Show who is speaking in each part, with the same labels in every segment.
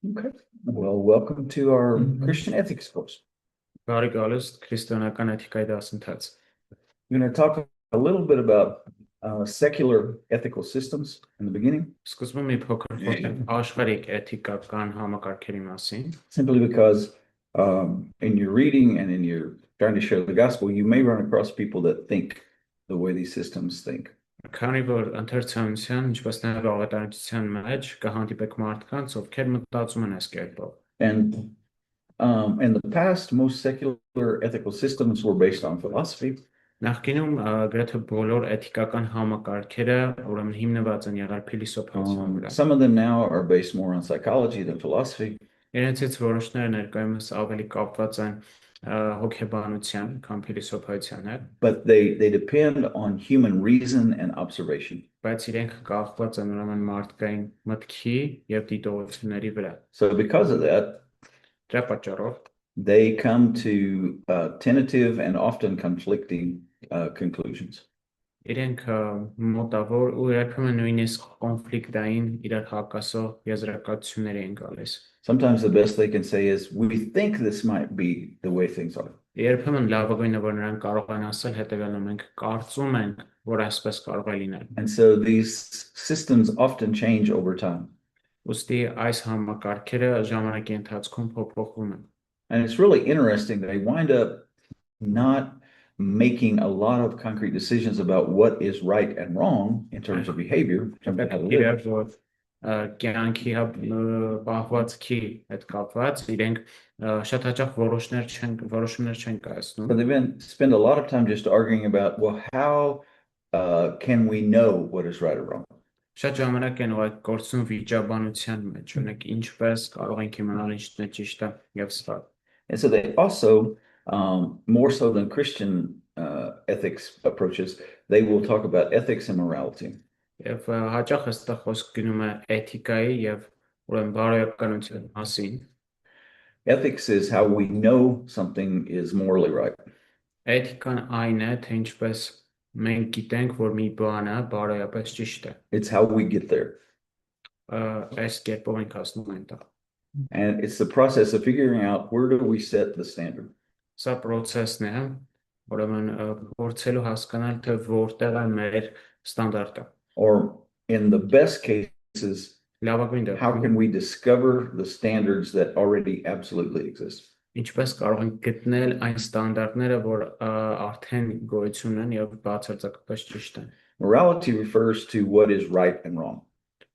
Speaker 1: Okay, well, welcome to our Christian ethics course.
Speaker 2: Բարի գալուս քրիստոնեական էթիկայի դասընթաց։
Speaker 1: We're going to talk a little bit about secular ethical systems in the beginning,
Speaker 2: Սկզբում մի փոքր խոսենք աշխարհիկ էթիկական համակարգերի մասին,
Speaker 1: simply because in your reading and in your trying to share the gospel, you may run across people that think the way these systems think.
Speaker 2: քանի որ ընթերցանության, ինչպես նաև աղետարության մեջ կհանդիպեք մարդկանց, ովքեր մտածում են այս կերպով։
Speaker 1: And in the past, most secular ethical systems were based on philosophy.
Speaker 2: Նախկինում գրեթե բոլոր էթիկական համակարգերը ուրեմն հիմնված են եղել փիլիսոփայության վրա։
Speaker 1: Some of them now are based more on psychology than philosophy.
Speaker 2: Իրենցից որոշները ներկայումս ավելի կապված են հոգեբանության կամ փիլիսոփայության հետ,
Speaker 1: but they depend on human reason and observation.
Speaker 2: բայց իրենք կախված են ուրեմն մարդկային մտքի եւ դիտողությունների վրա։
Speaker 1: So because of that,
Speaker 2: Դրա պատճառով
Speaker 1: they come to tentative and often conflicting conclusions.
Speaker 2: իրենք մոտավոր ու երբեմն նույնիսկ կոնֆլիկտային իրար հակասող եզրակացություններ են գալիս։
Speaker 1: Sometimes the best they can say is, we think this might be the way things are.
Speaker 2: Երբեմն լավագույնը որ նրանք կարող են ասել հետևյալը մենք կարծում ենք որ այսպես կարող է լինել։
Speaker 1: And so these systems often change over time.
Speaker 2: Ուստի այս համակարգերը ժամանակի ընթացքում փոփոխվում են։
Speaker 1: And it's really interesting that they wind up not making a lot of concrete decisions about what is right and wrong in terms of behavior.
Speaker 2: Կյանքի պահվածքի հետ կապված իրենք շատ հաճախ որոշումներ չեն կայացնում։
Speaker 1: But they spend a lot of time just arguing about, well, how can we know what is right or wrong?
Speaker 2: Շատ ժամանակ են այդ գործում վիճաբանության մեջ, օրինակ ինչպես կարող ենք իմանալ ինչն է ճիշտը եւ սխալ։
Speaker 1: And so they also, more so than Christian ethics approaches, they will talk about ethics and morality.
Speaker 2: Եվ հաճախ այստեղ խոսք գնում է էթիկայի եւ ուրեմն բարոյականության մասին։
Speaker 1: Ethics is how we know something is morally right.
Speaker 2: Էթիկան այն է, թե ինչպես մենք գիտենք, որ մի բանը բարոյապես ճիշտ է։
Speaker 1: It's how we get there.
Speaker 2: Այս կերպով ենք հասնում այնտեղ։
Speaker 1: And it's the process of figuring out where do we set the standard.
Speaker 2: Սա process-ն է, ուրեմն փորձելու հասկանալ, թե որտեղ է մեր ստանդարտը։
Speaker 1: Or in the best cases,
Speaker 2: Լավագույն դեպքում
Speaker 1: how can we discover the standards that already absolutely exist?
Speaker 2: ինչպես կարող ենք գտնել այն ստանդարտները, որ արդեն գոյություն ունեն եւ բացարձակապես ճիշտ են։
Speaker 1: Morality refers to what is right and wrong.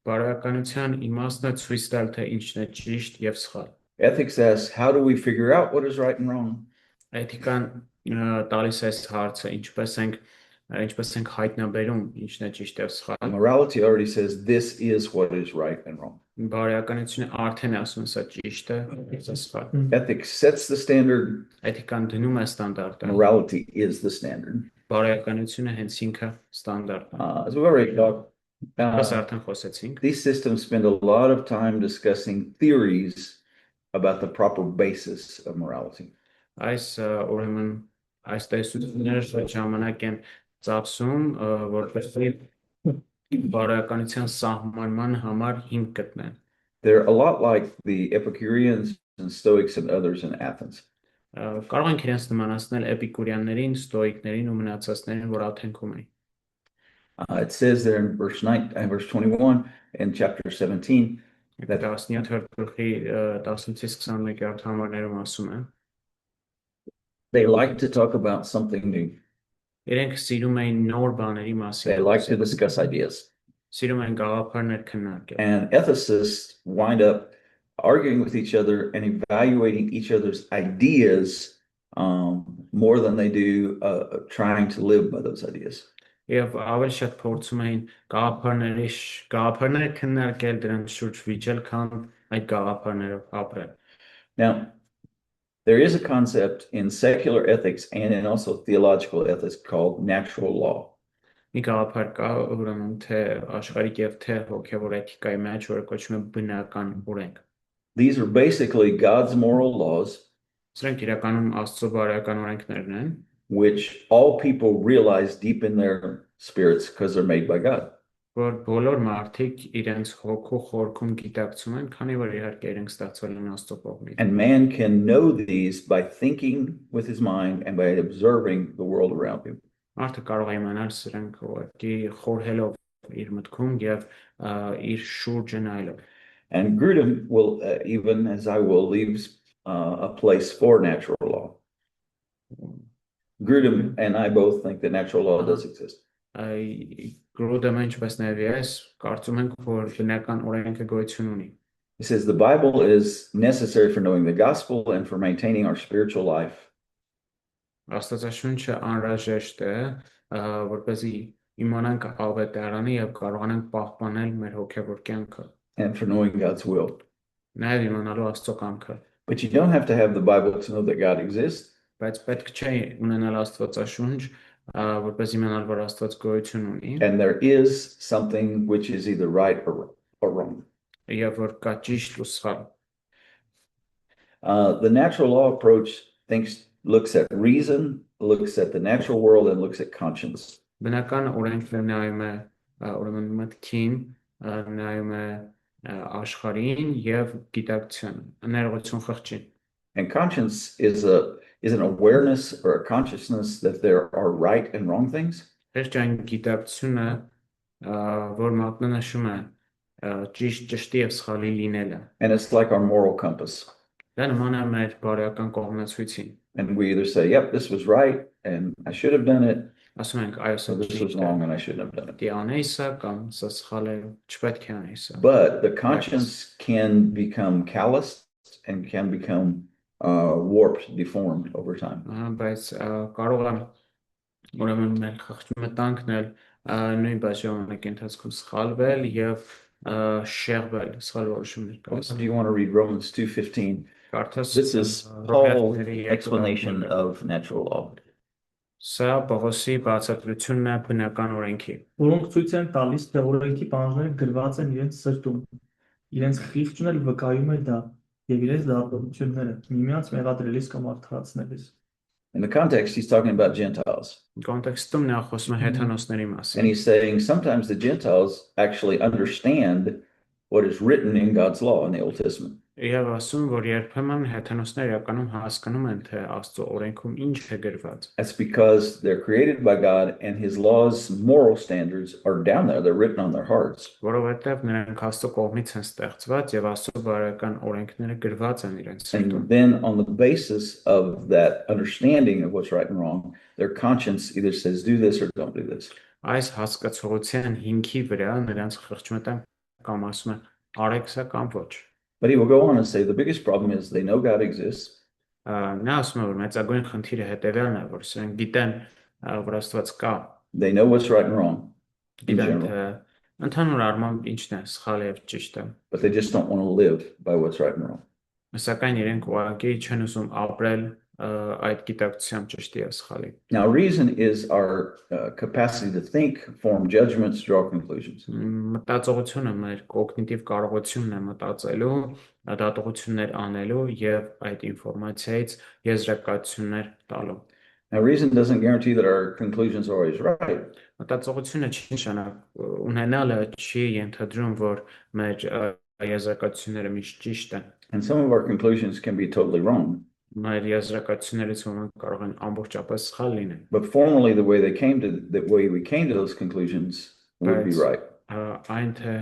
Speaker 2: Բարոյականության իմաստը ցույց տալ, թե ինչն է ճիշտ եւ սխալ։
Speaker 1: Ethics asks, how do we figure out what is right and wrong?
Speaker 2: Էթիկան տալիս է հարցը, ինչպես ենք հայտնաբերում ինչն է ճիշտ եւ սխալ։
Speaker 1: Morality already says this is what is right and wrong.
Speaker 2: Բարոյականությունը արդեն ասում է սա ճիշտ է, սա սխալ։
Speaker 1: Ethics sets the standard.
Speaker 2: Էթիկան դնում է ստանդարտը։
Speaker 1: Morality is the standard.
Speaker 2: Բարոյականությունը հենց ինքը ստանդարտն է։
Speaker 1: As we've already talked,
Speaker 2: Բայց արդեն խոսեցինք։
Speaker 1: these systems spend a lot of time discussing theories about the proper basis of morality.
Speaker 2: Ուրեմն այս տեսությունները շատ ժամանակ են ծախսում, որպեսզի բարոյականության սահմանման համար հիմք գտնեն։
Speaker 1: They're a lot like the Epicureans and Stoics and others in Athens.
Speaker 2: Կարող ենք իրենց նմանացնել էպիկուրյաններին, ստոիկներին ու մնացածներին, որ Աթենքում էին։
Speaker 1: It says there in verse 21 in chapter 17 that
Speaker 2: 17-րդ գլխի 10-21 համարներում ասում է.
Speaker 1: they like to talk about something new.
Speaker 2: Իրենք սիրում էին նոր բաների մասին։
Speaker 1: They like to discuss ideas.
Speaker 2: Սիրում են գաղափարներ քննարկել։
Speaker 1: And ethicists wind up arguing with each other and evaluating each other's ideas more than they do trying to live by those ideas.
Speaker 2: Եվ ավելի շատ փորձում էին գաղափարները քննարկել, դրանց շուրջ վիճել, քան այդ գաղափարներով ապրել։
Speaker 1: Now, there is a concept in secular ethics and in also theological ethics called natural law.
Speaker 2: Մի գաղափար կա, ուրեմն թե աշխարհիկ եւ թե հոգեվոր էթիկայի մեջ, որը կոչվում է բնական օրենք։
Speaker 1: These are basically God's moral laws,
Speaker 2: Սրանք իրականում Աստծո բարոյական օրենքներն են,
Speaker 1: which all people realize deep in their spirits because they're made by God.
Speaker 2: որ բոլոր մարդիկ իրենց հոգու խորքում գիտակցում են, քանի որ իհարկե իրենք ստացվել են Աստծո կողմից։
Speaker 1: And man can know these by thinking with his mind and by observing the world around him.
Speaker 2: Մարդը կարող է իմանալ սրանք ուղղակի խորհելով իր մտքում եւ իր շուրջը նայելով։
Speaker 1: And Grudem will, even as I will, leaves a place for natural law. Grudem and I both think that natural law does exist.
Speaker 2: Գրուդը ինչպես նաև ես կարծում ենք, որ բնական օրենքը գոյություն ունի։
Speaker 1: He says the Bible is necessary for knowing the gospel and for maintaining our spiritual life.
Speaker 2: Աստվածաշունչը անհրաժեշտ է, որպեսզի իմանանք ավետարանը եւ կարողանանք պահպանել մեր հոգեվոր կյանքը։
Speaker 1: And for knowing God's will.
Speaker 2: Նաև իմանալու Աստծո կամքը։
Speaker 1: But you don't have to have the Bible to know that God exists.
Speaker 2: Բայց պետք չէ ունենալ Աստվածաշունչ, որպեսզի իմանալ, որ Աստված գոյություն ունի։
Speaker 1: And there is something which is either right or wrong.
Speaker 2: Եվ որ կա ճիշտ ու սխալ։
Speaker 1: The natural law approach looks at reason, looks at the natural world, and looks at conscience.
Speaker 2: Բնական օրենքն նայում է ուրեմն մտքին, նայում է աշխարհին եւ գիտակցությանը, ներողություն խղճին։
Speaker 1: And conscience is an awareness or a consciousness that there are right and wrong things.
Speaker 2: Խղճ այն գիտակցությունը, որ մատնանշում է ճիշտի եւ սխալի լինելը։
Speaker 1: And it's like our moral compass.
Speaker 2: Դա նման է մեր բարոյական կողմնացույցին։
Speaker 1: And we either say, yep, this was right and I should have done it,
Speaker 2: Ասում ենք, այո, սա
Speaker 1: or this was
Speaker 2: ճիշտ է։
Speaker 1: wrong and I shouldn't have done it.
Speaker 2: Դի անեի սա կամ սա սխալ է, չպետք է անեի սա։
Speaker 1: But the conscience can become calloused and can become warped, deformed over time.
Speaker 2: Բայց կարող է ուրեմն մեր խղճ մտանքն էլ նույն բաժանմունքի ընթացքում սխալվել եւ շեղվել, սխալ որոշումներ կայացնել։
Speaker 1: Do you want to read Romans 2:15?
Speaker 2: Կարդաս
Speaker 1: This is Paul's explanation of natural law.
Speaker 2: Սա Պողոսի բացատրությունն է բնական օրենքի։
Speaker 3: Որոնք ցույց են տալիս, թե օրենքի բանջարները գրված են իրենց սրտում, իրենց խիղճն էլ վկայում է դա, եւ իրենց դատողությունները միմյանց մեղադրելիս կամ արդարացնելիս։
Speaker 1: In the context, he's talking about Gentiles.
Speaker 2: Կոնտեքստում նա խոսում է հեթանոսների
Speaker 1: And
Speaker 2: մասին։
Speaker 1: he's saying sometimes the Gentiles actually understand what is written in God's law in the Old Testament.
Speaker 2: Եվ ասում, որ երբեմն հեթանոսները իրականում հասկանում են, թե Աստծո օրենքում ինչ է գրված։
Speaker 1: That's because they're created by God and his laws, moral standards are down there. They're written on their hearts.
Speaker 2: Որովհետև նրանք Աստծո կողմից են ստեղծված եւ Աստծո բարոյական օրենքները գրված են իրենց սրտում։
Speaker 1: And then on the basis of that understanding of what's right and wrong, their conscience either says do this or don't do this.
Speaker 2: Այս հասկացողության հիմքի վրա նրանց խղճմտան կամ ասում են արեք սա կամ ոչ։
Speaker 1: But he will go on and say the biggest problem is they know God exists.
Speaker 2: Նա ասում է, որ մեծագույն խնդիրը հետևյալն է, որ սրանք գիտեն, որ Աստված կա,
Speaker 1: They know what's right and wrong in
Speaker 2: գիտեն,
Speaker 1: general,
Speaker 2: թե ընդհանուր առմամբ ինչն է սխալ եւ ճիշտը։
Speaker 1: but they just don't want to live by what's right and wrong.
Speaker 2: Սակայն իրենք ուղղակի չեն ուզում ապրել այդ գիտակցությամբ ճիշտի եւ սխալի։
Speaker 1: Now, reason is our capacity to think, form judgments, draw conclusions.
Speaker 2: Մտածողությունը մեր կոգնիտիվ կարողությունն է մտածելու, դատողություններ անելու եւ այդ ինֆորմացիայից եզրակացություններ տալու։
Speaker 1: Now, reason doesn't guarantee that our conclusions are always right.
Speaker 2: Մտածողությունը չի նշանակում ունենալը չի ենթադրում, որ մեր եզրակացությունները միշտ ճիշտ են։
Speaker 1: And some of our conclusions can be totally wrong.
Speaker 2: Մեր եզրակացություններից ոմանք կարող են ամբողջապես սխալ լինել։
Speaker 1: But formally, the way we came to those conclusions would be right.
Speaker 2: Այն թե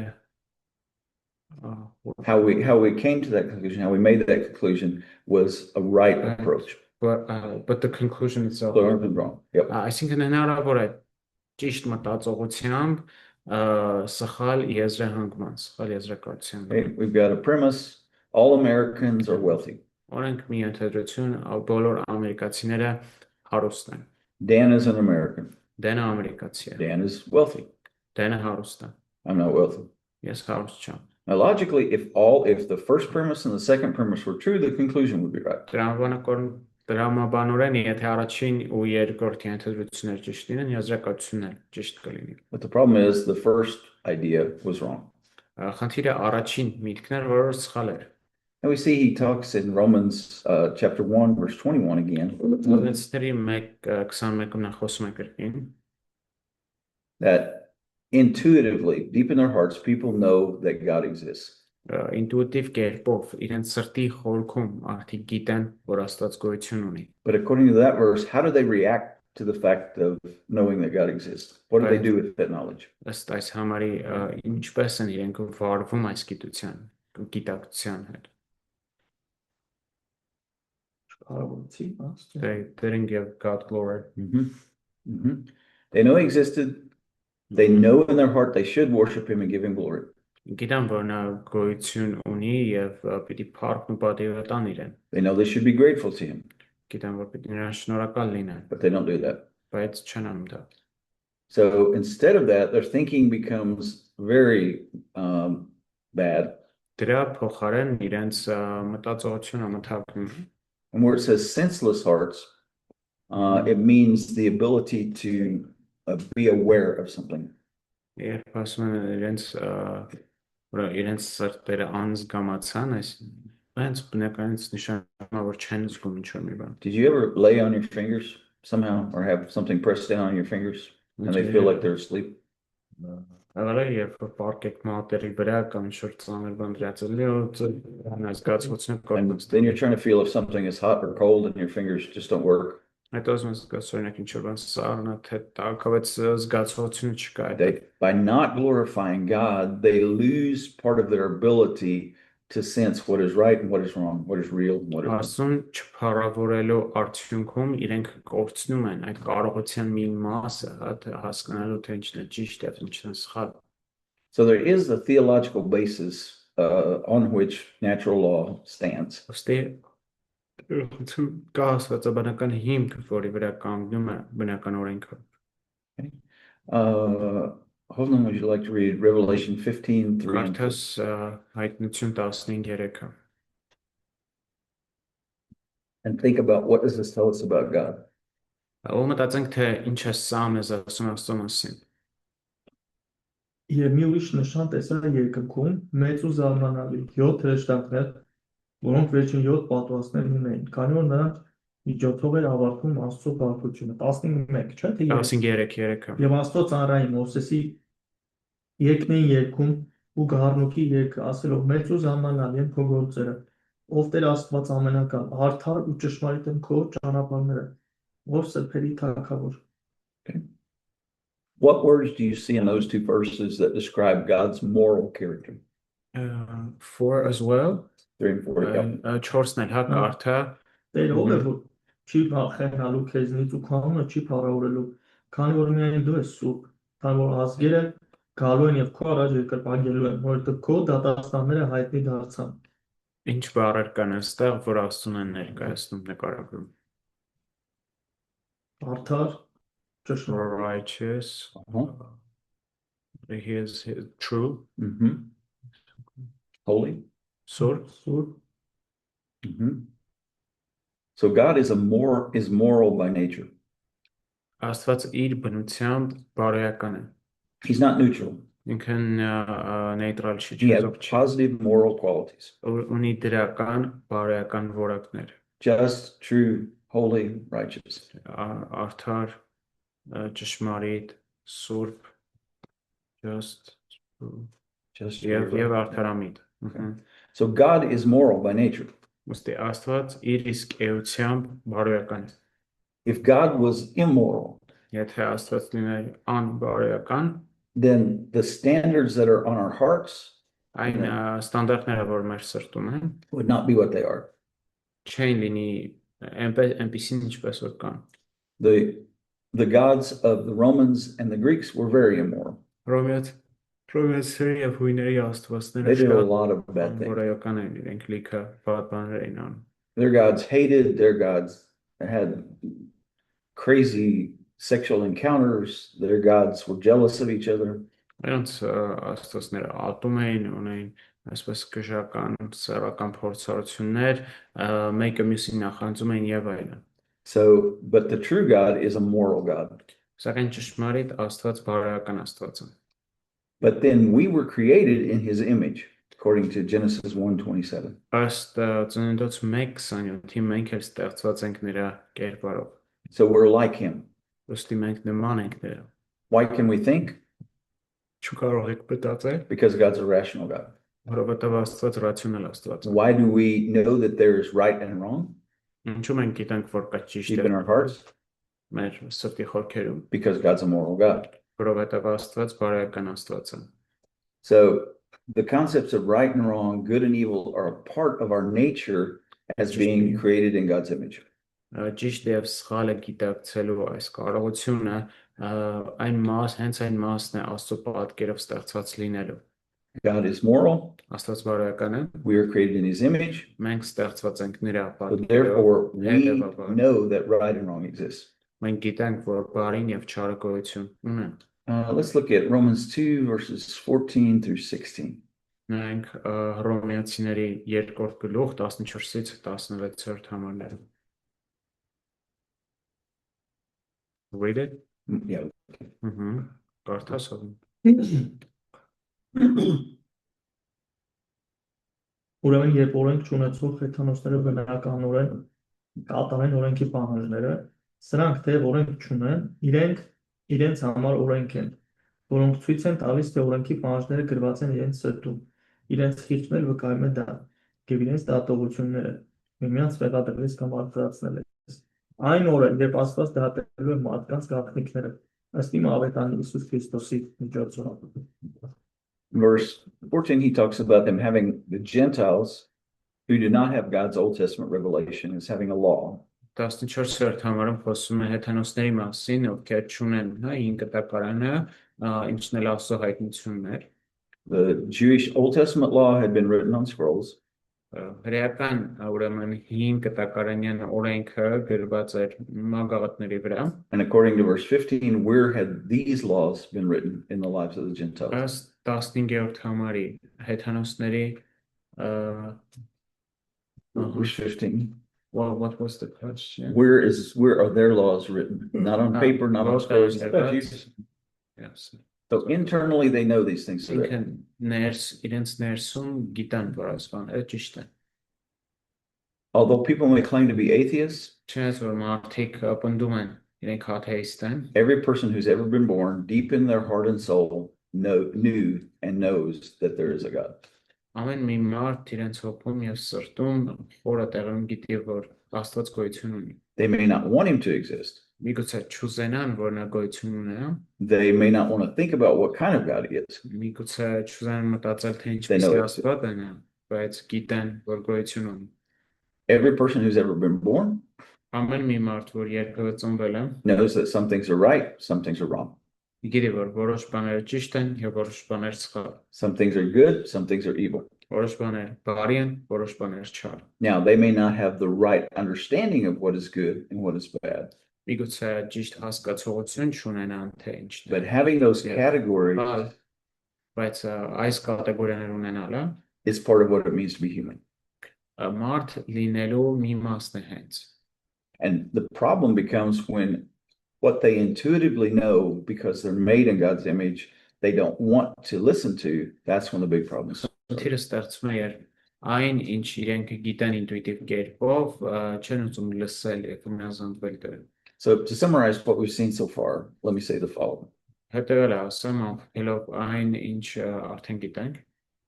Speaker 1: How we came to that conclusion, how we made that conclusion was a right approach.
Speaker 2: but the conclusion itself
Speaker 1: Learned and wrong. Yep.
Speaker 2: Այսինքն հնարավոր է ճիշտ մտածողությամբ սխալ եզրահանգման, սխալ եզրակացության։
Speaker 1: Okay, we've got a premise. All Americans are wealthy.
Speaker 2: Օրենք մի ենթադրություն, բոլոր ամերիկացիները հարուստ են։
Speaker 1: Dan is an American.
Speaker 2: Դենը ամերիկացի է։
Speaker 1: Dan is wealthy.
Speaker 2: Դենը հարուստ է։
Speaker 1: I'm not wealthy.
Speaker 2: Ես հարուստ չեմ։
Speaker 1: Now, logically, if the first premise and the second premise were true, the conclusion would be right.
Speaker 2: Տրամաբանորեն, եթե առաջին ու երկրորդ ենթադրությունները ճիշտ լինեն, եզրակացությունն էլ ճիշտ կլինի։
Speaker 1: But the problem is the first idea was wrong.
Speaker 2: Խնդիրը առաջին միտքն էր, որ սխալ էր։
Speaker 1: And we see he talks in Romans chapter 1, verse 21 again,
Speaker 2: Հովհաննեսների 1:21-ում նա խոսում է կրկին,
Speaker 1: that intuitively, deep in their hearts, people know that God exists.
Speaker 2: Ինտուիտիվ կերպով իրենց սրտի խորքում արդի գիտեն, որ Աստված գոյություն ունի։
Speaker 1: But according to that verse, how do they react to the fact of knowing that God exists? What do they do with that knowledge?
Speaker 2: Ըստ այս համարի ինչպես են իրենք վարվում այս գիտակցության հետ։
Speaker 3: Կարողացի, աստծո։
Speaker 2: They didn't give God glory.
Speaker 1: They know he existed. They know in their heart they should worship him and give him glory.
Speaker 2: Գիտեն, որ նա գոյություն ունի եւ պիտի փառք ու պատիվ տան իրեն։
Speaker 1: They know they should be grateful to him,
Speaker 2: Գիտեն, որ պիտի նրան շնորհակալ լինեն,
Speaker 1: but they don't do that.
Speaker 2: բայց չեն անում դա։
Speaker 1: So instead of that, their thinking becomes very bad.
Speaker 2: Դրա փոխարեն իրենց մտածողությունը մթագնում է։
Speaker 1: And where it says senseless hearts, it means the ability to be aware of something.
Speaker 2: Երբ ասում են իրենց սրտերը անզգամացան, այս բնականից նշանակում է, որ չեն զգում ինչ-որ մի բան։
Speaker 1: Did you ever lay on your fingers somehow or have something pressed down on your fingers and they feel like they're asleep?
Speaker 2: Ալա երբ որ պարկեք մատերի վրա կամ ինչ-որ ծանր բան դրածելի զգացողությունը կորնած։
Speaker 1: Then you're trying to feel if something is hot or cold and your fingers just don't work.
Speaker 2: Այդ ասում ես գասորինակ ինչ-որ բան սառնա թե տակավեց զգացողությունը չկա։
Speaker 1: By not glorifying God, they lose part of their ability to sense what is right and what is wrong, what is real and what is not.
Speaker 2: Աստծուն չփառավորելու արդյունքում իրենք կորցնում են այդ կարողության մի մասը, հասկանալու թե ինչն է ճիշտ եւ ինչն է սխալ։
Speaker 1: So there is a theological basis on which natural law stands.
Speaker 2: Ոստի կա աստվածաբանական հիմք, որի վրա կանգնում է բնական օրենքը։
Speaker 1: Hovman, would you like to read Revelation 15:3?
Speaker 2: Կարդաս հայտնություն 15:3-ը։
Speaker 1: And think about what does this tell us about God?
Speaker 2: Ու մտածենք թե ինչ է սա մեզ ասում Աստծո մասին։
Speaker 3: Եվ մի ուրիշ նշան տեսա երկնքում մեծ ու զարմանալի 7 հրեշտակներ, որոնք վերջին 7 պատվաստներ ունեին, քանի որ նրանց միջոցով էր ավարտվում Աստծո բարձրությունը 15:1, չէ՞ թե
Speaker 2: 15:3-ը։
Speaker 3: Եվ Աստծո ծառայի Մովսեսի երկնային երկում ու գառնուկի երկը, ասելով մեծ ու զարմանալի են քո գործերը, ով Տեր Աստված ամենակալ, արդար ու ճշմարիտ են քո ճանապարհները, ով սրբերի Թագավոր։
Speaker 1: What words do you see in those two verses that describe God's moral character?
Speaker 2: 4 as well.
Speaker 1: 3 and 4. Yeah.
Speaker 2: 4-ն էլ հա կարդա
Speaker 3: Տեր ով է որ չի խենալու քեզնից ու քանունը չի փառավորելու, քանի որ միայն դու ես սուրբ, քանի որ ազգերը գալու են եւ քո առաջ երկրպագելու են, որովհետեւ քո դատաստանները հայտնի դարձան։
Speaker 2: Ինչ բառեր կան այստեղ, որ Աստծուն են ներկայացնում նկարագրում։
Speaker 3: Արդար, ճշմարիտ,
Speaker 2: Righteous. He is true.
Speaker 1: Holy.
Speaker 2: Սուրբ։
Speaker 1: So God is moral by nature.
Speaker 2: Աստված իր բնությամբ բարոյական է։
Speaker 1: He's not neutral.
Speaker 2: Ինքն նեյտրալ չի,
Speaker 1: He has
Speaker 2: չեզոք չի։
Speaker 1: positive moral qualities.
Speaker 2: Ունի դրական բարոյական որակներ։
Speaker 1: Just, true, holy, righteous.
Speaker 2: Արդար, ճշմարիտ, սուրբ, just,
Speaker 1: Just
Speaker 2: եւ
Speaker 1: true.
Speaker 2: արդարամիտ։
Speaker 1: So God is moral by nature.
Speaker 2: Ոստի Աստված իր իսկ էությամբ բարոյական է։
Speaker 1: If God was immoral,
Speaker 2: Եթե Աստված լիներ անբարոյական,
Speaker 1: then the standards that are on our hearts
Speaker 2: այն ստանդարտները, որ մեր սրտում են,
Speaker 1: would not be what they are.
Speaker 2: չեն լինի այնպեսին ինչպես որ կան։
Speaker 1: The gods of the Romans and the Greeks were very immoral.
Speaker 2: Ռոմեացիների եւ հույների աստվածները
Speaker 1: They did a
Speaker 2: շատ
Speaker 1: lot of bad things.
Speaker 2: բարոյական են, իրենք լիքը վատ բաներ էին անում։
Speaker 1: Their gods hated, their gods had crazy sexual encounters, their gods were jealous of each other.
Speaker 2: Նրանց աստվածները ատում էին, ունեին այսպես գժական, սեռական փորձառություններ, մեկը մյուսին նախանձում էին եւ այլն։
Speaker 1: So, but the true God is a moral God.
Speaker 2: Սակայն ճշմարիտ Աստված բարոյական Աստված է։
Speaker 1: But then we were created in his image, according to Genesis 1:27.
Speaker 2: Ըստ Ծննդոց 1:27-ի մենք էլ ստեղծված ենք նրա կերպարով։
Speaker 1: So we're like him.
Speaker 2: Ոստի մենք նման ենք նրա։
Speaker 1: Why can we think?
Speaker 2: Չկարող եք մտածել,
Speaker 1: because God's a rational God.
Speaker 2: որովհետև Աստված ռացիոնալ Աստված է։
Speaker 1: Why do we know that there is right and wrong
Speaker 2: Ինչու մենք գիտենք, որ կա ճիշտ
Speaker 1: deep
Speaker 2: է
Speaker 1: in our hearts?
Speaker 2: մեր սրտի խորքերում,
Speaker 1: Because God's a moral God.
Speaker 2: որովհետև Աստված բարոյական Աստված է։
Speaker 1: So the concepts of right and wrong, good and evil are a part of our nature as being created in God's image.
Speaker 2: Ճիշտ եւ սխալը գիտակցելու այս կարողությունը հենց այն մասն է Աստծո պատկերով ստեղծված լինելու։
Speaker 1: God is moral.
Speaker 2: Աստված բարոյական է,
Speaker 1: We are created in his image.
Speaker 2: մենք ստեղծված ենք նրա
Speaker 1: So
Speaker 2: պատկերով,
Speaker 1: therefore, we
Speaker 2: հետևաբար
Speaker 1: know that right and wrong exists.
Speaker 2: մենք գիտենք, որ բարին եւ չարը գոյություն ունեն։
Speaker 1: Let's look at Romans 2, verses 14 through 16.
Speaker 2: Նայենք Հռոմեացիների 2 գլուխ 14-ից 16-րդ համարները։ Read it.
Speaker 1: Yeah.
Speaker 2: Կարդաս ով։
Speaker 3: Ուրեմն երբ օրենք չունեցող խեթանոսները բնականորեն կատարեն օրենքի պահանջները, սրանք թե օրենք չունեն, իրենց համար օրենք են, որոնք ցույց են տալիս, թե օրենքի պահանջները գրված են իրենց սրտում, իրենց խիղճն էլ վկայում է դա, եւ իրենց դատողությունները, միմյանց մեղադրելիս կամ արտացնելիս։ Այն օրը, երբ Աստված դատելու է մարդկանց գաղտնիքները, ըստ իմ ավետարանի Հիսուս Քրիստոսի միջոցով։
Speaker 1: Verse 14, he talks about them having the Gentiles who do not have God's Old Testament revelation as having a law.
Speaker 2: 14-րդ համարում խոսում է հեթանոսների մասին, ովքեր չունեն հին կտակարանը, ինչն էլ Աստծո հայտնությունն էր։
Speaker 1: The Jewish Old Testament law had been written on scrolls.
Speaker 2: Հրեական ուրեմն հին կտակարանյան օրենքը գրված էր մագաղատների վրա։
Speaker 1: And according to verse 15, where had these laws been written in the lives of the Gentiles?
Speaker 2: Ըստ 15-րդ համարի հեթանոսների
Speaker 1: Verse 15.
Speaker 2: what was the question?
Speaker 1: Where are their laws written? Not on paper, not on scrolls.
Speaker 2: Yes.
Speaker 1: So internally they know these things.
Speaker 2: Իրենց ներսում գիտեն, որ այս բաները ճիշտ են։
Speaker 1: Although people may claim to be atheists,
Speaker 2: Չնայած որ մարդիկ պնդում են իրենք աթեիստ են,
Speaker 1: every person who's ever been born, deep in their heart and soul, knew and knows that there is a God.
Speaker 2: ամեն մի մարդ իրենց հոգում եւ սրտում խորը տեղում գիտի, որ Աստված գոյություն ունի։
Speaker 1: They may not want him to exist.
Speaker 2: Միգուցե չուզենան, որ նա գոյություն ունենա,
Speaker 1: They may not want to think about what kind of God he is.
Speaker 2: միգուցե չուզենան մտածել, թե
Speaker 1: They know
Speaker 2: ինչպես
Speaker 1: it.
Speaker 2: Աստված է նա, բայց գիտեն, որ գոյություն ունի։
Speaker 1: Every person who's ever been born
Speaker 2: Ամեն մի մարդ, որ երբևէ ծնվել է,
Speaker 1: knows that some things are right, some things are wrong.
Speaker 2: գիտի, որ որոշ բաները ճիշտ են եւ որոշ բաներ սխալ։
Speaker 1: Some things are good, some things are evil.
Speaker 2: Որոշ բաներ բարի են, որոշ բաներ չար։
Speaker 1: Now, they may not have the right understanding of what is good and what is bad,
Speaker 2: Միգուցե ճիշտ հասկացողություն չունենան, թե ինչն է։
Speaker 1: but having those
Speaker 2: Yeah.
Speaker 1: categories
Speaker 2: Բայց այս կատեգորիաներ ունենալը
Speaker 1: is part of what it means to be human.
Speaker 2: մարդ լինելու մի մասն է հենց։
Speaker 1: And the problem becomes when what they intuitively know because they're made in God's image, they don't want to listen to. That's when the big problem is.
Speaker 2: Խնդիրը ստեղծվում է, երբ այն, ինչ իրենք գիտեն ինտուիտիվ կերպով, չեն ուզում լսել եւ միազանվել դրան։
Speaker 1: So to summarize what we've seen so far, let me say the following.
Speaker 2: Հետևել է ասեմ, ամփոփելով այն, ինչ արդեն գիտենք։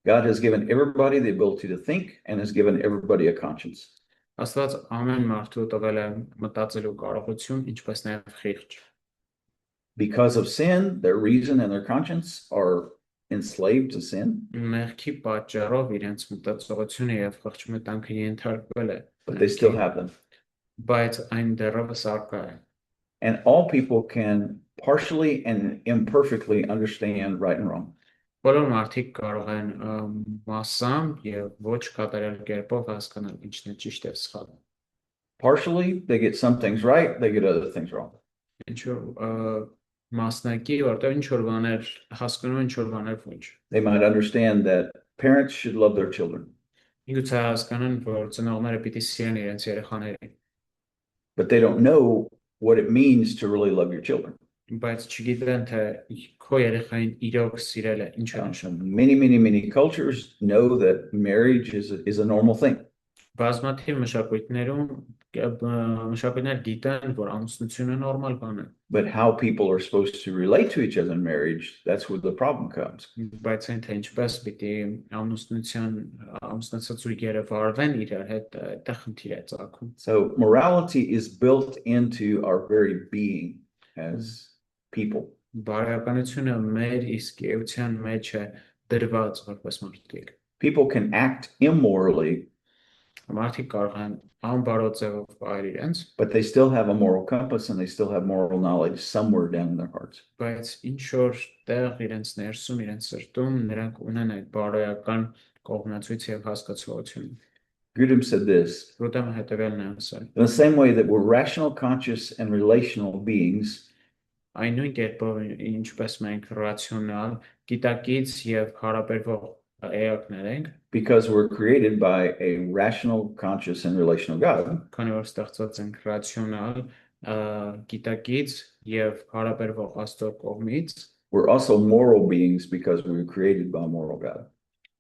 Speaker 1: God has given everybody the ability to think and has given everybody a conscience.
Speaker 2: Աստված ամեն մարդու տվել է մտածելու կարողություն, ինչպես նաև խիղճ։
Speaker 1: Because of sin, their reason and their conscience are enslaved to sin,
Speaker 2: Մեղքի պատճառով իրենց մտածողությունը եւ խղճմտանքը ենթարկվել է,
Speaker 1: but they still have them.
Speaker 2: բայց այն դեռևս արկա է։
Speaker 1: And all people can partially and imperfectly understand right and wrong.
Speaker 2: Բոլոր մարդիկ կարող են մասամբ եւ ոչ կատարյալ կերպով հասկանալ ինչն է ճիշտ եւ սխալ։
Speaker 1: Partially, they get some things right, they get other things wrong.
Speaker 2: Ինչ որ մասնակի, որտեղ ինչ որ բաներ հասկանում, ինչ որ բաներ ոչ։
Speaker 1: They might understand that parents should love their children,
Speaker 2: Միգուցե հասկանան, որ ծնողները պիտի սիրեն իրենց երեխաներին,
Speaker 1: but they don't know what it means to really love your children.
Speaker 2: բայց չգիտեն թե քո երեխային իրոք սիրելը ինչ է նշանակում։
Speaker 1: Many cultures know that marriage is a normal thing.
Speaker 2: Բազմաթիվ մշակույթներում Մշակույթներ գիտեն, որ ամուսնությունը նորմալ բան է,
Speaker 1: But how people are supposed to relate to each other in marriage, that's where the problem comes.
Speaker 2: բայց այն թե ինչպես պիտի ամուսնացած զույգերը վարվեն իրար հետ, դա խնդիր է ծագում։
Speaker 1: So morality is built into our very being as people.
Speaker 2: Բարոյականությունը մեր իսկ էության մեջ է դրված որպես մարդիկ։
Speaker 1: People can act immorally,
Speaker 2: Մարդիկ կարող են անբարոյ ձևով վարել իրենց,
Speaker 1: but they still have a moral compass and they still have moral knowledge somewhere down in their hearts.
Speaker 2: բայց ինչ որ տեղ իրենց ներսում, իրենց սրտում նրանք ունեն այդ բարոյական կողմնացույց եւ հասկացողություն։
Speaker 1: Grudem said this:
Speaker 2: Ռուտամը հետևյալն է ասել.
Speaker 1: in the same way that we're rational, conscious, and relational beings,
Speaker 2: Այն նույն կերպով ինչպես մենք ռացիոնալ, գիտակից եւ հարաբերվող էակներ ենք,
Speaker 1: because we're created by a rational, conscious, and relational God,
Speaker 2: քանի որ ստեղծված ենք ռացիոնալ, գիտակից եւ հարաբերվող Աստծո կողմից,
Speaker 1: we're also moral beings because we were created by a moral God.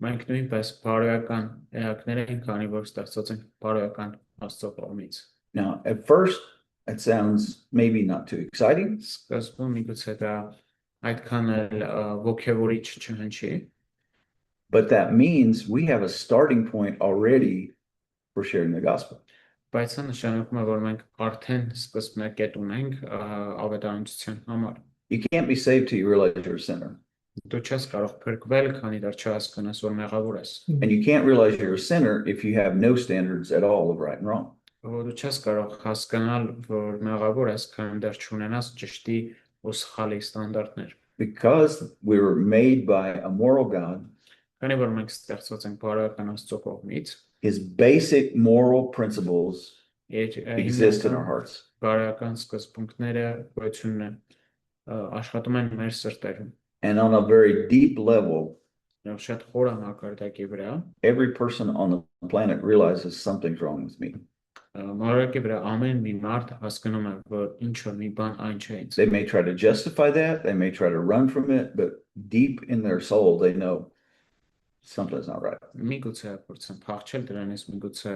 Speaker 2: մենք նույնպես բարոյական էակներ ենք, քանի որ ստեղծված ենք բարոյական Աստծո կողմից։
Speaker 1: Now, at first, it sounds maybe not too exciting,
Speaker 2: Սկզբում միգուցե դա այդքան էլ ոգևորիչ չհնչի,
Speaker 1: but that means we have a starting point already for sharing the gospel.
Speaker 2: բայց սա նշանակում է, որ մենք արդեն սկզբնա կետ ունենք ավետարանչության համար։
Speaker 1: You can't be saved till you realize you're a sinner.
Speaker 2: Դու չես կարող փրկվել, քանի դեռ չհասկանաս, որ մեղավոր ես։
Speaker 1: And you can't realize you're a sinner if you have no standards at all of right and wrong.
Speaker 2: Դու չես կարող հասկանալ, որ մեղավոր ես, քանի դեռ չունենաս ճշտի ու սխալի ստանդարտներ։
Speaker 1: Because we were made by a moral God,
Speaker 2: Քանի որ մենք ստեղծված ենք բարոյական Աստծո կողմից,
Speaker 1: his basic moral principles exist in our hearts.
Speaker 2: բարոյական սկզբունքները գոյություն են, աշխատում են մեր սրտերում։
Speaker 1: And on a very deep level,
Speaker 2: Եվ շատ խոր մակարդակի վրա,
Speaker 1: every person on the planet realizes something's wrong with me.
Speaker 2: մակարդակի վրա ամեն մի մարդ հասկանում է, որ ինչ որ մի բան այն չէ ինձ։
Speaker 1: They may try to justify that, they may try to run from it, but deep in their soul, they know something's not right.
Speaker 2: Միգուցե փորձեն փախչել դրանից, միգուցե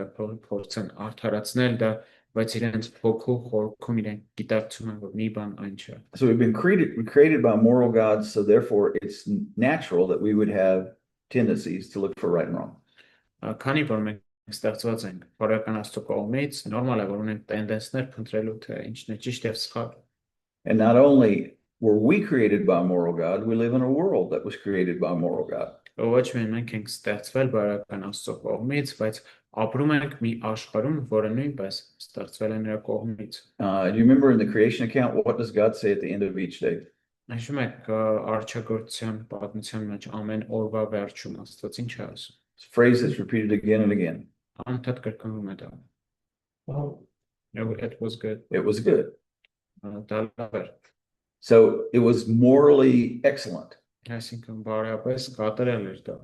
Speaker 2: փորձեն արդարացնել դա, բայց իրենց հոգու խորքում իրենք գիտակցում են, որ մի բան այն չէ։
Speaker 1: So we've been created by a moral God, so therefore it's natural that we would have tendencies to look for right and wrong.
Speaker 2: Քանի որ մենք ստեղծված ենք բարոյական Աստծո կողմից, նորմալ է, որ ունենք տենդենսներ փնտրելու, թե ինչն է ճիշտ եւ սխալ։
Speaker 1: And not only were we created by a moral God, we live in a world that was created by a moral God.
Speaker 2: Ոչ միայն մենք ենք ստեղծվել բարոյական Աստծո կողմից, բայց ապրում ենք մի աշխարհում, որը նույնպես ստեղծվել է նրա կողմից։
Speaker 1: Do you remember in the creation account, what does God say at the end of each day?
Speaker 2: Հիշում եք արչագործության պատմության մեջ ամեն օրվա վերջում Աստված ինչ է ասում։
Speaker 1: It's a phrase that's repeated again and again.
Speaker 2: Անդադ կրկնվում է դա։
Speaker 3: Wow.
Speaker 2: It was good.
Speaker 1: It was good.
Speaker 2: Դա լավ էր։
Speaker 1: So it was morally excellent.
Speaker 2: Այսինքն բարոյապես կատարել էր դա։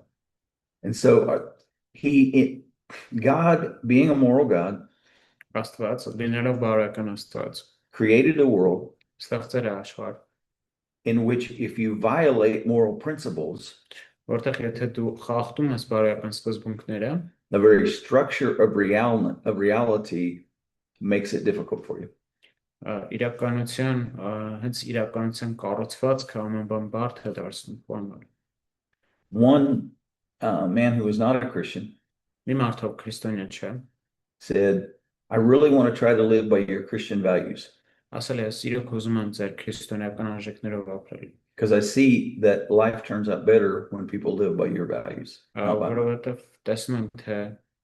Speaker 1: And so God, being a moral God,
Speaker 2: Աստված լինելով բարոյական Աստված
Speaker 1: created a world
Speaker 2: ստեղծել է աշխարհ,
Speaker 1: in which if you violate moral principles,
Speaker 2: որտեղ եթե դու խախտում ես բարոյական սկզբունքները,
Speaker 1: the very structure of reality makes it difficult for you.
Speaker 2: իրականության հենց իրականության կառուցվածքը ամեն բան բարդ է դարձնում formal։
Speaker 1: One man who was not a Christian
Speaker 2: Մի մարդով քրիստոնյա չէ,
Speaker 1: said, I really want to try to live by your Christian values
Speaker 2: ասել է, իրոք ուզում եմ ձեր քրիստոնեական արժեքներով ապրել,
Speaker 1: because I see that life turns out better when people live by your values. not by mine."
Speaker 2: որովհետև տեսնում եմ, թե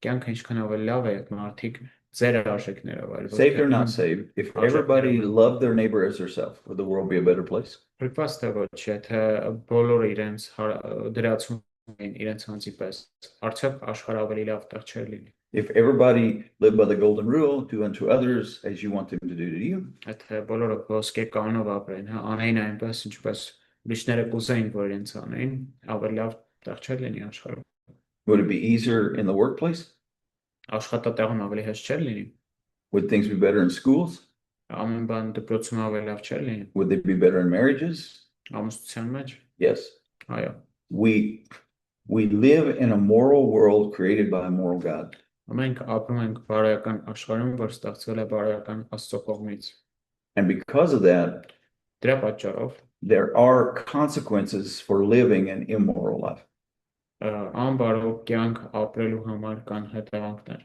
Speaker 2: կյանքը ինչքան ավելի լավ է, երբ մարդիկ ձեր արժեքներով այլ ոչ
Speaker 1: Saved or
Speaker 2: թե
Speaker 1: not saved, if everybody loved their neighbor as herself, would the world be a better place?
Speaker 2: Փրկված թե ոչ, եթե բոլորը իրենց դրացում են իրենց հանցի պես, արդյոք աշխարհը ավելի լավ տեղ չէր լինի։
Speaker 1: If everybody lived by the golden rule, do unto others as you want them to do to you,
Speaker 2: Եթե բոլորը ոսկե կանոնով ապրեն, հա, անեին այնպես, ինչպես ուրիշները կուզեին, որ իրենց անեին, ավելի լավ տեղ չէր լինի աշխարհում։
Speaker 1: would it be easier in the workplace?
Speaker 2: Աշխատատեղում ավելի հեշտ չէր լինի։
Speaker 1: Would things be better in schools?
Speaker 2: Ամեն բան դպրոցում ավելի լավ չէր լինի։
Speaker 1: Would they be better in marriages?
Speaker 2: Ամուսնության մեջ,
Speaker 1: Yes.
Speaker 2: այո։
Speaker 1: We live in a moral world created by a moral God.
Speaker 2: Մենք ապրում ենք բարոյական աշխարհում, որ ստեղծվել է բարոյական Աստծո կողմից։
Speaker 1: And because of that,
Speaker 2: Դրա պատճառով
Speaker 1: there are consequences for living an immoral life.
Speaker 2: անբարոյ կյանք ապրելու համար կան հետևանքներ։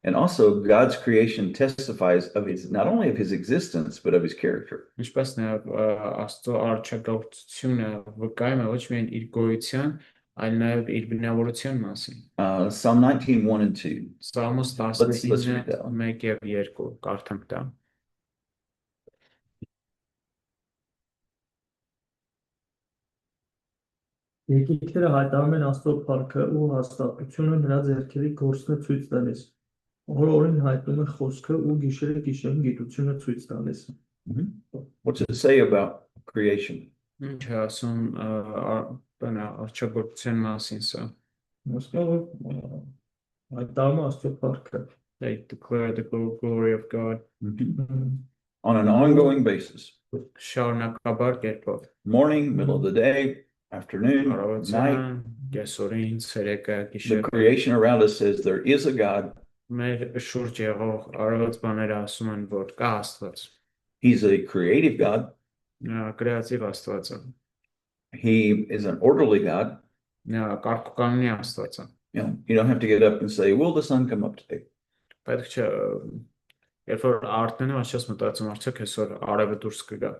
Speaker 1: And also, God's creation testifies of not only of his existence, but of his character.
Speaker 2: Ինչպես նաև Աստծո արժեքավորությունը վկայում է ոչ միայն իր գոյության, այլ նաև իր բնավորության մասին։
Speaker 1: Psalm 19, 1 and 2.
Speaker 2: Սաղմոս
Speaker 1: Let's read
Speaker 2: 19,
Speaker 1: that one.
Speaker 2: 1 և 2 կարդանք դա։
Speaker 3: Եկիքները հայտարարում են Աստծո փառքը ու հաստատությունը նրա ձեռքերի գործն է ցույց տալիս։ Օրորին հայտնում է խոսքը ու գիշերը գիշերին գիտությունը ցույց տալիս։
Speaker 1: What's it say about creation?
Speaker 2: Ինչ է ասում արժեքավորության մասին սա։
Speaker 3: Հայտարարում է Աստծո փառքը։
Speaker 2: They declare the glory of God.
Speaker 1: On an ongoing basis.
Speaker 2: Շարունակաբար կերպով։
Speaker 1: Morning, middle of the day, afternoon, night.
Speaker 2: Առավոտյան, կեսօրին, ցերեկը,
Speaker 1: The
Speaker 2: գիշերը։
Speaker 1: creation around us says there is a God.
Speaker 2: Մեր շուրջ եղող արարած բաները ասում են, որ կա Աստված։
Speaker 1: He's a creative God.
Speaker 2: Նա կրեատիվ Աստված է։
Speaker 1: He is an orderly God.
Speaker 2: Նա կարգուկանոնի Աստված է։
Speaker 1: You don't have to get up and say, will the sun come up today?
Speaker 2: Պետք չէ, երբ որ արթնանա, ասես մտածում արդյոք այսօր արևը դուրս կգա։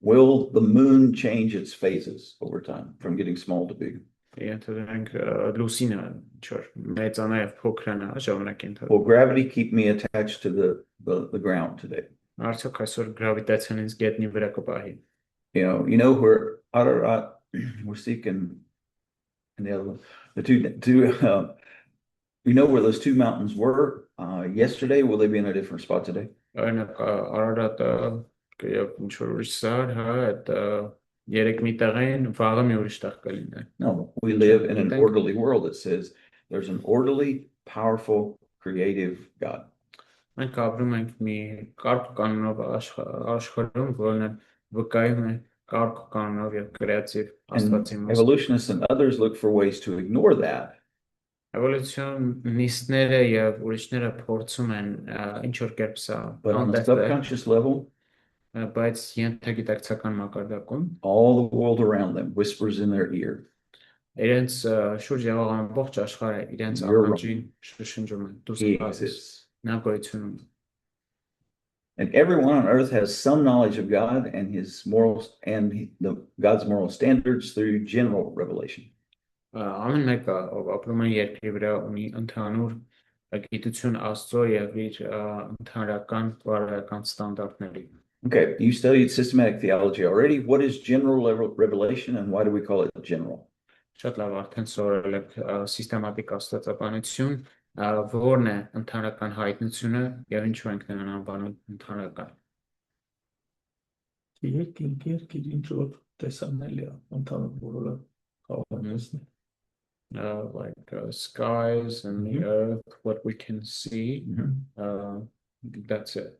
Speaker 1: Will the moon change its phases over time from getting small to big?
Speaker 2: Ենթադրենք լուսինը ինչ-որ մեծանա եւ փոքրանա ժամանակ ընթացքում։
Speaker 1: Will gravity keep me attached to the ground today?
Speaker 2: Արդյոք այսօր գրավիտացիան ինձ գետնի վրա կպահի։
Speaker 1: You know where Ararat, Musik and the other one, you know where those two mountains were yesterday? Will they be in a different spot today?
Speaker 2: Օրինակ Արարատը եւ ինչ-որ ուրիշ սար, հա, այդ երեք մի տեղ են, վաղը մի ուրիշ տեղ կլինեն։
Speaker 1: No, we live in an orderly world that says there's an orderly, powerful, creative God.
Speaker 2: Մենք ապրում ենք մի կարգ կանոնով աշխարհում, որն վկայում է կարգ կանոնով եւ կրեատիվ Աստվածի
Speaker 1: And
Speaker 2: մասին։
Speaker 1: evolutionists and others look for ways to ignore that.
Speaker 2: Էվոլյուցիոնիստները եւ ուրիշները փորձում են ինչ որ կերպ սա
Speaker 1: But on the
Speaker 2: անդրադառնալ,
Speaker 1: subconscious level,
Speaker 2: բայց ենթագիտակցական մակարդակում
Speaker 1: all the world around them whispers in their ear.
Speaker 2: իրենց շուրջ եղող ամբողջ աշխարհը իրենց
Speaker 1: You're wrong.
Speaker 2: ականջին շշնջում են դուք
Speaker 1: He
Speaker 2: գալիս
Speaker 1: exists.
Speaker 2: նա գոյություն ունի։
Speaker 1: And everyone on earth has some knowledge of God and his morals and God's moral standards through general revelation.
Speaker 2: Ամեն մեկը ով ապրում է երկրի վրա ունի ընդհանուր գիտություն Աստծո եւ իր ընդհանրական բարոյական ստանդարտների։
Speaker 1: Okay, you studied systematic theology already. What is general revelation and why do we call it general?
Speaker 2: Շատ լավ, արդեն սովորել եք սիստեմատիկ աստվածաբանություն, որն է ընդհանրական հայտնությունը եւ ինչու ենք նրան անվանում ընդհանրական։
Speaker 3: Երկիր ինչ որ տեսանելի է, ընդհանուր բոլորը կարող են տեսնել։
Speaker 2: Like skies and the earth, what we can see, that's it.